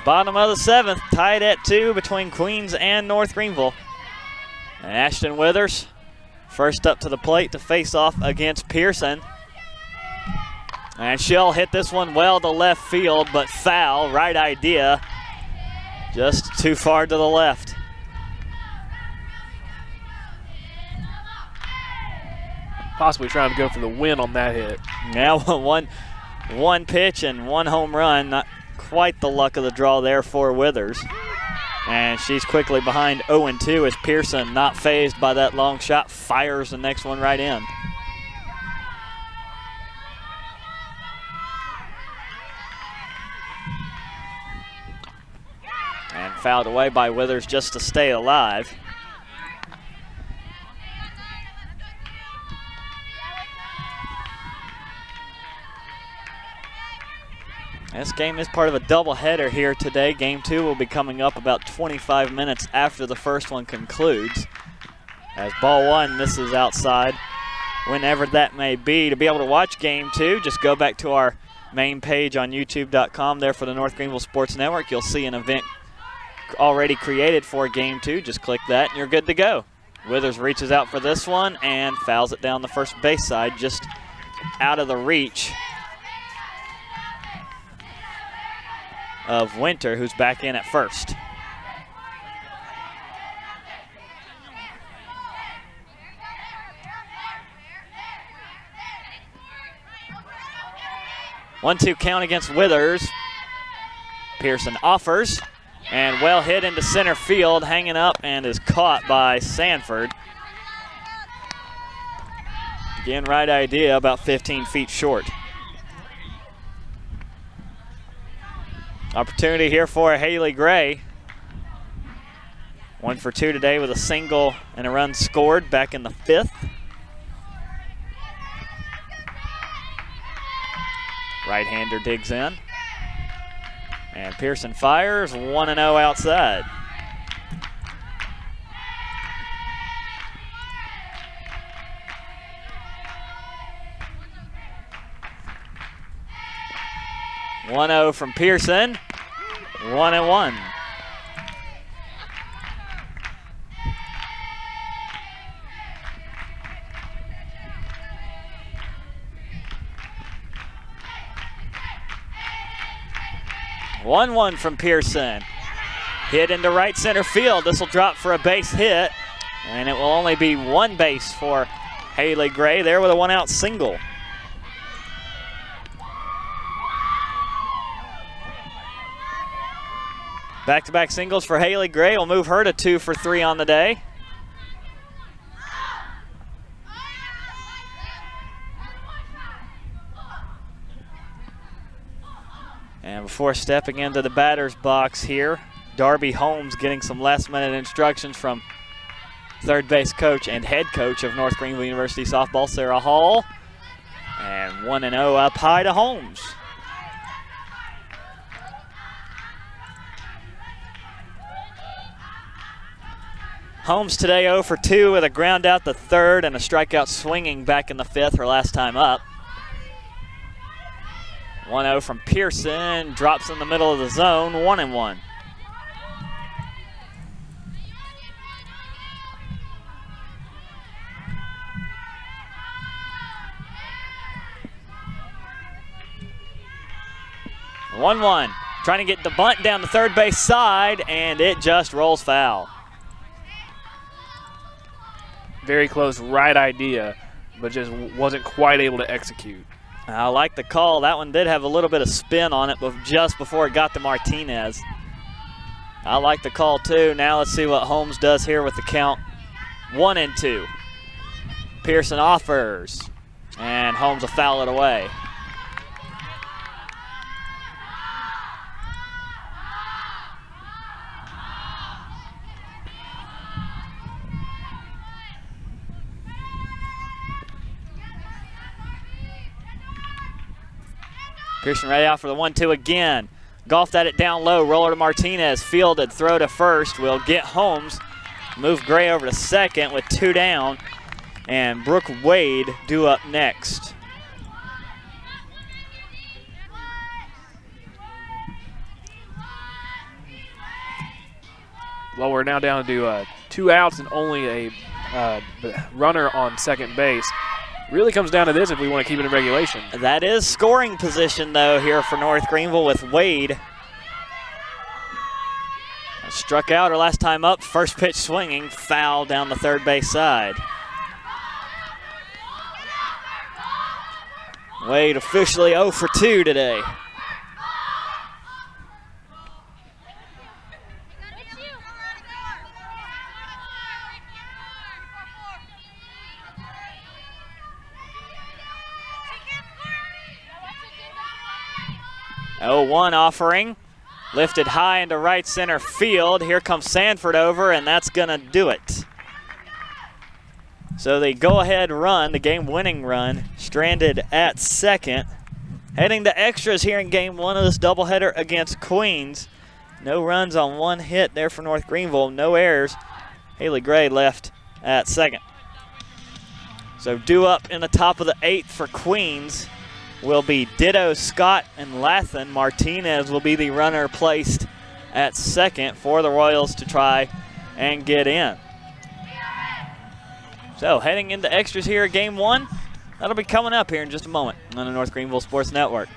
Bottom of the 7th, tied at 2 between Queens and North Greenville. And Ashton Withers, first up to the plate to face off against Pearson. And she'll hit this one well to left field, but foul, right idea, just too far to the left. Possibly trying to go for the win on that hit. Now one pitch and 1 home run. Not quite the luck of the draw there for Withers. And she's quickly behind 0-2 as Pearson, not fazed by that long shot, fires the next one right in. And fouled away by Withers just to stay alive. This game is part of a doubleheader here today. Game 2 will be coming up about 25 minutes after the first one concludes. As ball 1 misses outside, whenever that may be. To be able to watch Game 2, just go back to our main page on youtube.com there for the North Greenville Sports Network. You'll see an event already created for Game 2. Just click that and you're good to go. Withers reaches out for this one and fouls it down the first base side, just out of the reach of Winter, who's back in at first. One-two count against Withers. Pearson offers, and well hit into center field, hanging up, and is caught by Sanford. Again, right idea, about 15 feet short. Opportunity here for Haley Gray. 1 for 2 today with a single and a run scored back in the 5th. Right-hander digs in. And Pearson fires, 1-0 outside. One-0 from Pearson. 1-1. One from Pearson. Hit into right center field. This will drop for a base hit, and it will only be 1 base for Haley Gray there with a 1-out single. Back-to-back singles for Haley Gray will move her to 2 for 3 on the day. And before stepping into the batter's box here, Darby Holmes getting some last-minute instructions from third base coach and head coach of North Greenville University softball, Sarah Hall. And 1-0 up high to Holmes. Holmes today 0 for 2 with a ground out the third and a strikeout swinging back in the fifth, her last time up. 1-0 from Pearson, drops in the middle of the zone, 1-1. Trying to get the bunt down the third base side, and it just rolls foul. Very close, right idea, but just wasn't quite able to execute. I like the call. That one did have a little bit of spin on it, but just before it got to Martinez. I like the call too. Now let's see what Holmes does here with the count. 1-2. Pearson offers, and Holmes will foul it away. Pearson ready out for the 1-2 again. Golfed at it down low, roller to Martinez, fielded, throw to first, will get Holmes. Move Gray over to second with 2 down, and Brooke Wade due up next. Well, we're now down to 2 outs and only a runner on second base. Really comes down to this if we want to keep it in regulation. That is scoring position, though, here for North Greenville with Wade. Struck out her last time up, first pitch swinging, foul down the third base side. Wade officially 0 for 2 today. Oh, 1 offering, lifted high into right center field. Here comes Sanford over, and that's gonna do it. So the go-ahead run, the game-winning run, stranded at second. Heading to extras here in game 1 of this doubleheader against Queens. No runs on 1 hit there for North Greenville, no errors. Haley Gray left at second. So due up in the top of the 8th for Queens will be Ditto, Scott, and Lathan. Martinez will be the runner placed at second for the Royals to try and get in. So heading into extras here at game 1, that'll be coming up here in just a moment on the North Greenville Sports Network.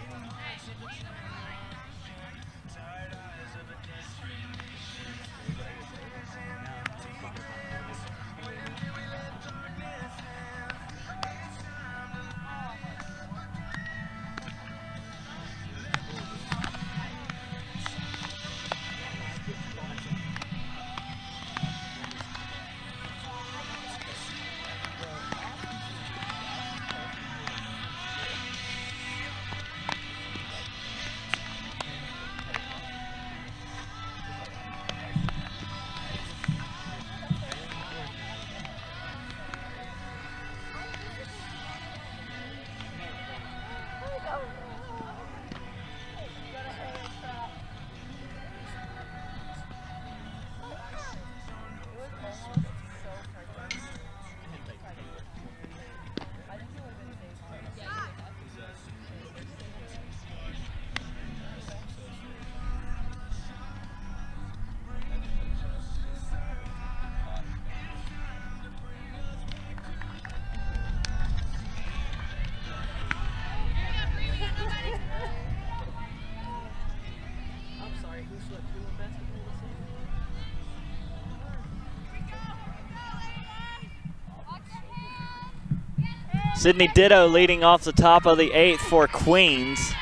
Sydney Ditto leading off the top of the 8th for Queens.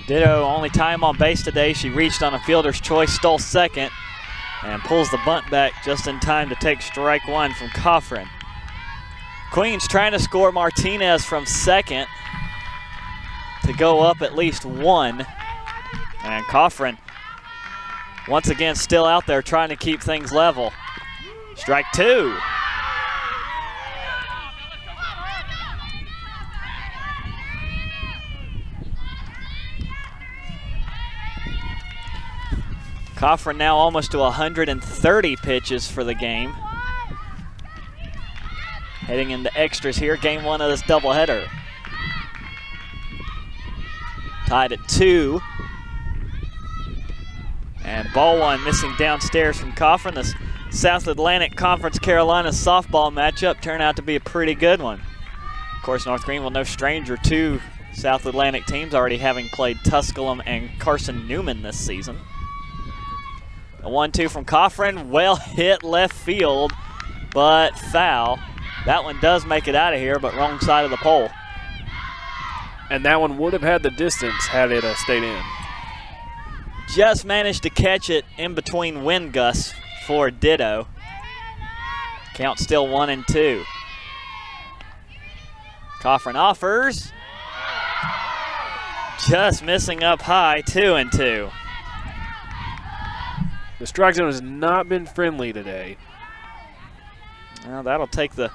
Ditto only time on base today. She reached on a fielder's choice, stole second, and pulls the bunt back just in time to take strike 1 from Coffrin. Queens trying to score Martinez from second to go up at least 1. And Coffrin once again still out there trying to keep things level. Strike 2. Coffrin now almost to 130 pitches for the game. Heading into extras here, game 1 of this doubleheader. Tied at 2. And ball 1 missing downstairs from Coffrin. This South Atlantic Conference Carolina softball matchup turned out to be a pretty good one. Of course, North Greenville no stranger to South Atlantic teams, already having played Tusculum and Carson Newman this season. A 1-2 from Coffrin, well hit left field, but foul. That one does make it out of here, but wrong side of the pole. And that one would have had the distance had it stayed in. Just managed to catch it in between wind gusts for Ditto. Count still 1-2. Coffrin offers. Just missing up high, 2-2. The strike zone has not been friendly today. Well, that'll take the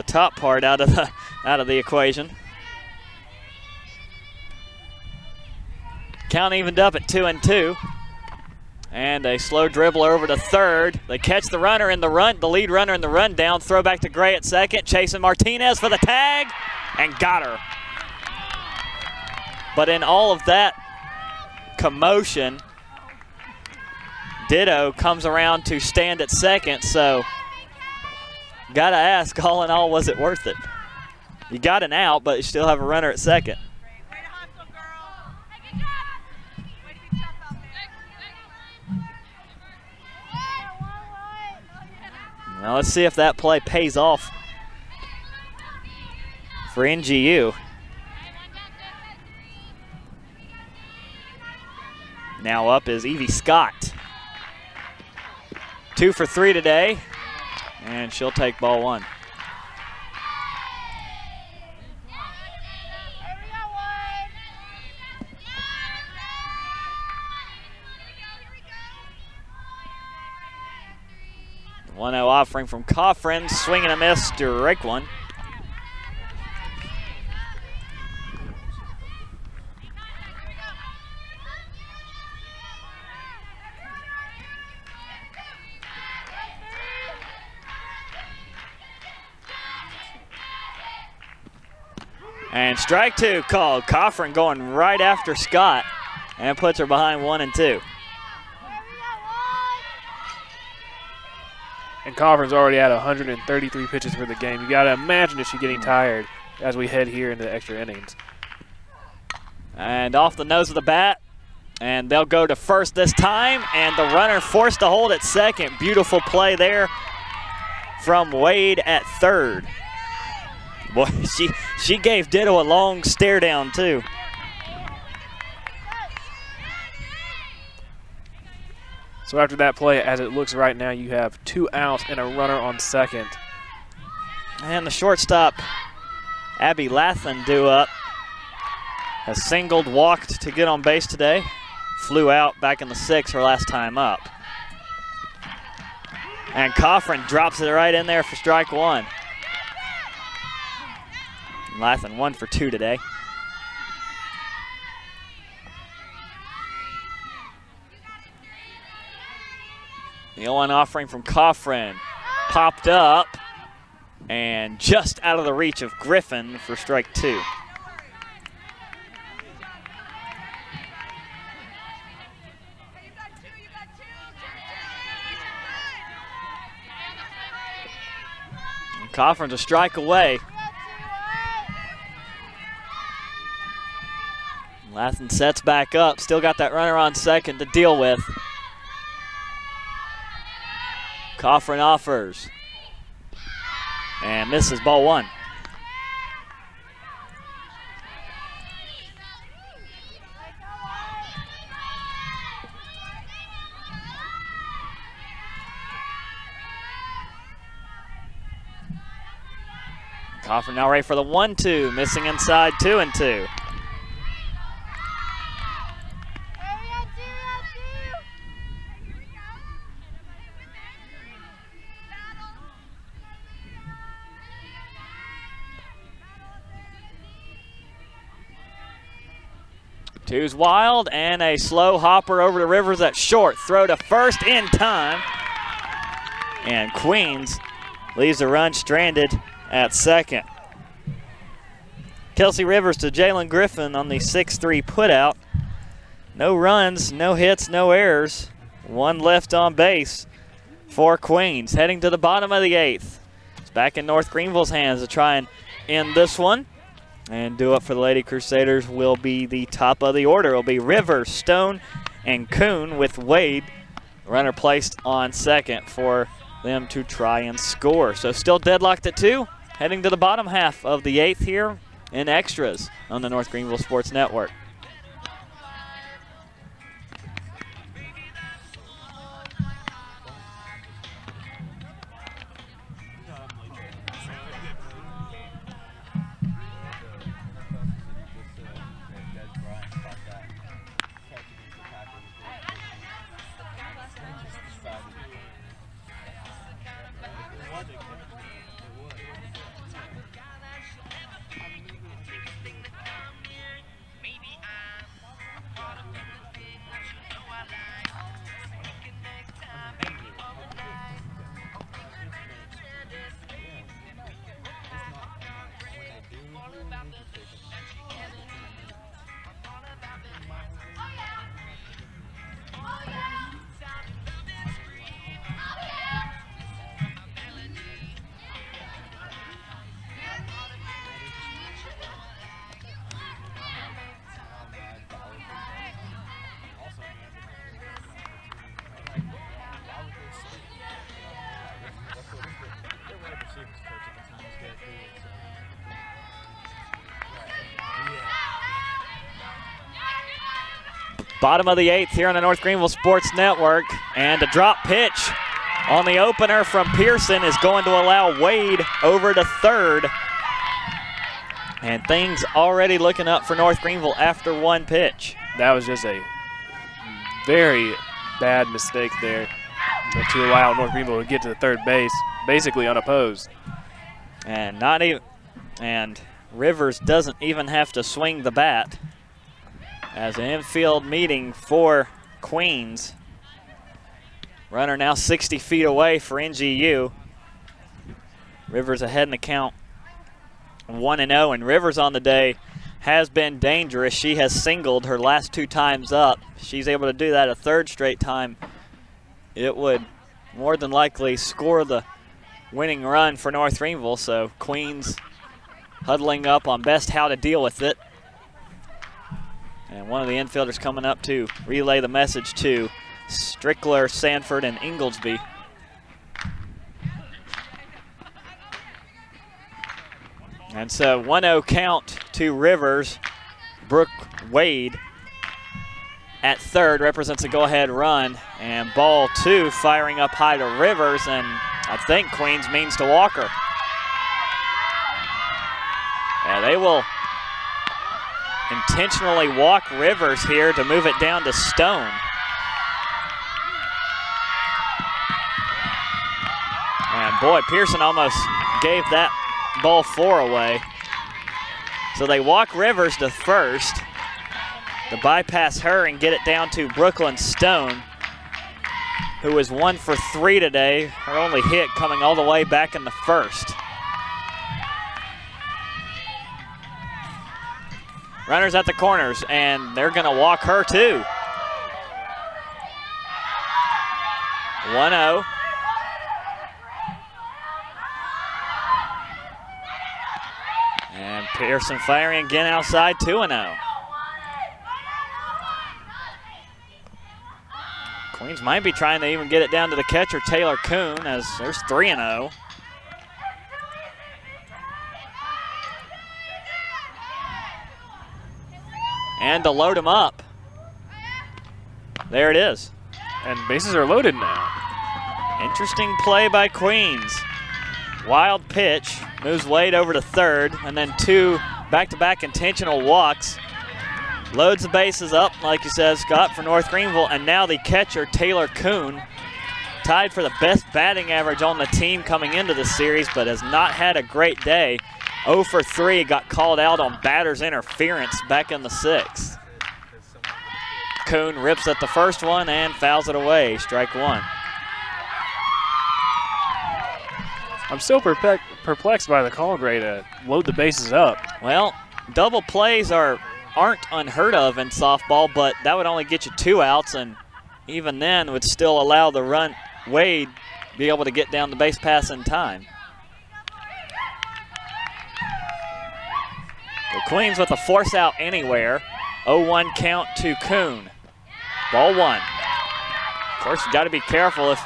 top part out of the equation. Count evened up at 2-2. And a slow dribble over to third. They catch the runner in the run, the lead runner in the run down. Throw back to Gray at second. Chasing Martinez for the tag and got her. But in all of that commotion, Ditto comes around to stand at second, so gotta ask, all in all, was it worth it? You got an out, but you still have a runner at second. Way to hustle, girl. Hey, good job. Way to be tough out there. Now let's see if that play pays off for NGU. Now up is Evie Scott. 2 for 3 today, and she'll take ball 1. The 1-0 offering from Coffrin, swing and a miss, strike 1. And strike 2 called. Coffrin going right after Scott and puts her behind 1-2. And Coffrin's already at 133 pitches for the game. You got to imagine if she's getting tired as we head here into the extra innings. And off the nose of the bat, and they'll go to first this time, and the runner forced to hold at second. Beautiful play there from Wade at third. Boy, she gave Ditto a long stare down too. So after that play, as it looks right now, you have 2 outs and a runner on second. And the shortstop, Abby Lathan, due up. Has singled, walked to get on base today. Flew out back in the 6th her last time up. And Coffrin drops it right in there for strike 1. Lathan 1 for 2 today. The 0-1 offering from Coffrin popped up and just out of the reach of Griffin for strike 2. And Coffrin's a strike away. Lathan sets back up, still got that runner on second to deal with. Coffrin offers and misses, ball 1. Coffrin now ready for the 1-2, missing inside, 2-2. Two's wild, and a slow hopper over to Rivers at short. Throw to first in time. And Queens leaves the run stranded at second. Kelsey Rivers to Jalen Griffin on the 6-3 putout. No runs, no hits, no errors. One left on base for Queens. Heading to the bottom of the 8th. It's back in North Greenville's hands to try and end this one. And do it for the Lady Crusaders will be the top of the order. It will be Rivers, Stone, and Kuhn with Wade. Runner placed on second for them to try and score. So still deadlocked at 2. Heading to the bottom half of the 8th here in extras on the North Greenville Sports Network. Bottom of the 8th here on the North Greenville Sports Network. And a drop pitch on the opener from Pearson is going to allow Wade over to third. And things already looking up for North Greenville after one pitch. That was just a very bad mistake there to allow North Greenville to get to the third base, basically unopposed. And not even, and Rivers doesn't even have to swing the bat. As an infield meeting for Queens. Runner now 60 feet away for NGU. Rivers ahead in the count 1-0, and Rivers on the day has been dangerous. She has singled her last 2 times up. She's able to do that a third straight time. It would more than likely score the winning run for North Greenville, so Queens huddling up on best how to deal with it. And one of the infielders coming up to relay the message to Strickler, Sanford, and Inglesby. And so 1-0 count to Rivers. Brooke Wade at third represents a go-ahead run. And ball 2 firing up high to Rivers, and I think Queens means to Walker. And they will intentionally walk Rivers here to move it down to Stone. And boy, Pearson almost gave that ball 4 away. So they walk Rivers to first to bypass her and get it down to Brooklyn Stone, who was 1 for 3 today. Her only hit coming all the way back in the first. Runners at the corners, and they're going to walk her too. 1-0. And Pearson firing again outside, 2-0. Queens might be trying to even get it down to the catcher, Taylor Kuhn, as there's 3-0. And to load him up. There it is. And bases are loaded now. Interesting play by Queens. Wild pitch, moves Wade over to third, and then 2 back-to-back intentional walks. Loads the bases up, like you said, Scott, for North Greenville, and now the catcher, Taylor Kuhn, tied for the best batting average on the team coming into the series, but has not had a great day. 0 for 3, got called out on batter's interference back in the 6th. Kuhn rips at the first one and fouls it away. Strike one. I'm still perplexed by the call, Gray, to load the bases up. Well, double plays aren't unheard of in softball, but that would only get you 2 outs, and even then would still allow the run Wade be able to get down the base pass in time. The Queens with a force out anywhere. 0-1 count to Kuhn. Ball one. Of course, you got to be careful if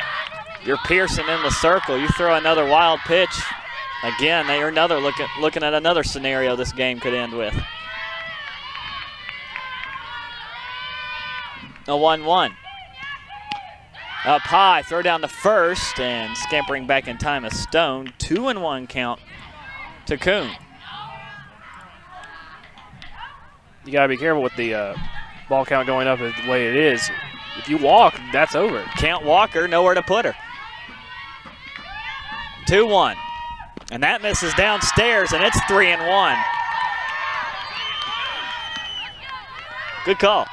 you're Pearson in the circle. You throw another wild pitch. Again, they're looking at another scenario this game could end with. A 1-1. Up high, throw down the first, and scampering back in time is Stone. 2-1 count to Kuhn. You got to be careful with the ball count going up the way it is. If you walk, that's over. Can't walk her, nowhere to put her. 2-1. And that misses downstairs, and it's 3-1. Good call.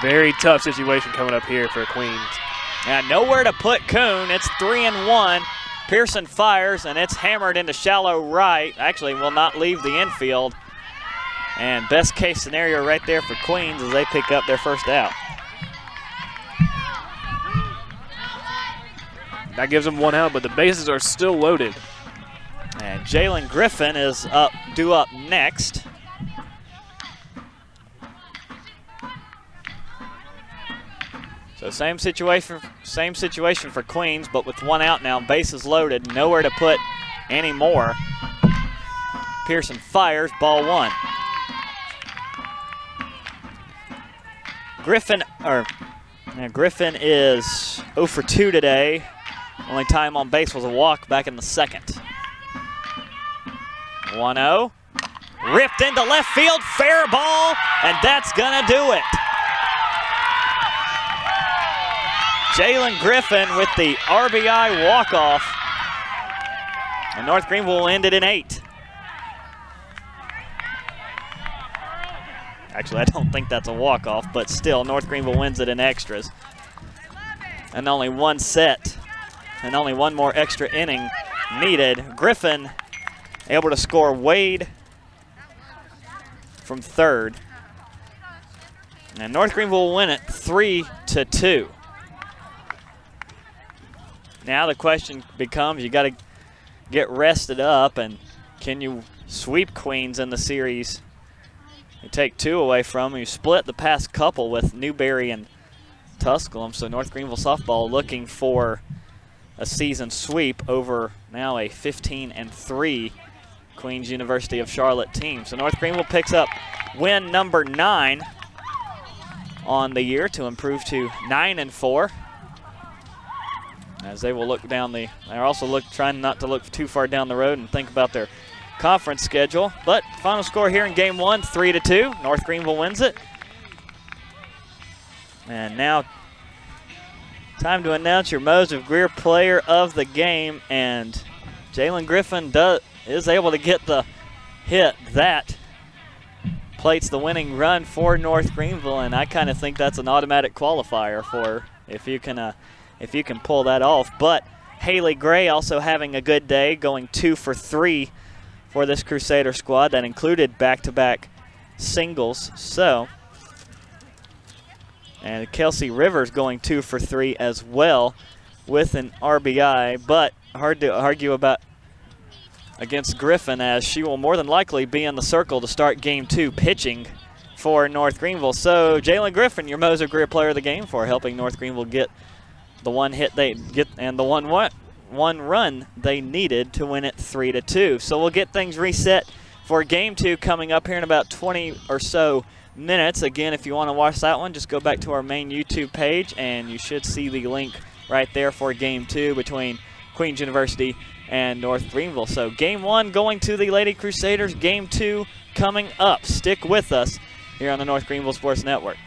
Very tough situation coming up here for Queens. Now nowhere to put Kuhn. It's 3-1. Pearson fires, and it's hammered into shallow right. Actually, will not leave the infield. And best case scenario right there for Queens as they pick up their first out. That gives them 1 out, but the bases are still loaded. And Jalen Griffin is due up next. So same situation for Queens, but with 1 out now, bases loaded, nowhere to put any more. Pearson fires, ball one. Griffin is 0 for 2 today. Only time on base was a walk back in the second. 1-0. Ripped into left field, fair ball, and that's gonna do it. Jalen Griffin with the RBI walk-off. And North Greenville will end it in 8. Actually, I don't think that's a walk-off, but still, North Greenville wins it in extras. And only 1 set, and only 1 more extra inning needed. Griffin able to score Wade from third. And North Greenville will win it 3-2. Now the question becomes, you got to get rested up, and can you sweep Queens in the series? You take 2 away from them. You split the past couple with Newberry and Tusculum, so North Greenville softball looking for a season sweep over now a 15-3 Queens University of Charlotte team. So North Greenville picks up win number 9 on the year to improve to 9-4. As they will look down they're also trying not to look too far down the road and think about their conference schedule. But final score here in game 1, 3-2. North Greenville wins it. And now time to announce your Moses Greer player of the game. And Jalen Griffin is able to get the hit that plates the winning run for North Greenville. And I kind of think that's an automatic qualifier for if you can pull that off. But Haley Gray also having a good day, going 2 for 3 for this Crusader squad. That included back-to-back singles. So, and Kelsey Rivers going 2 for 3 as well with an RBI. But hard to argue about against Griffin, as she will more than likely be in the circle to start game 2 pitching for North Greenville. So Jalen Griffin, your Moser Greer player of the game, for helping North Greenville get the 1 hit they get and the one run they needed to win it 3-2. So we'll get things reset for game 2 coming up here in about 20 or so minutes. Again, if you want to watch that one, just go back to our main YouTube page and you should see the link right there for game 2 between Queens University and North Greenville. So game 1 going to the Lady Crusaders, game 2 coming up. Stick with us here on the North Greenville Sports Network.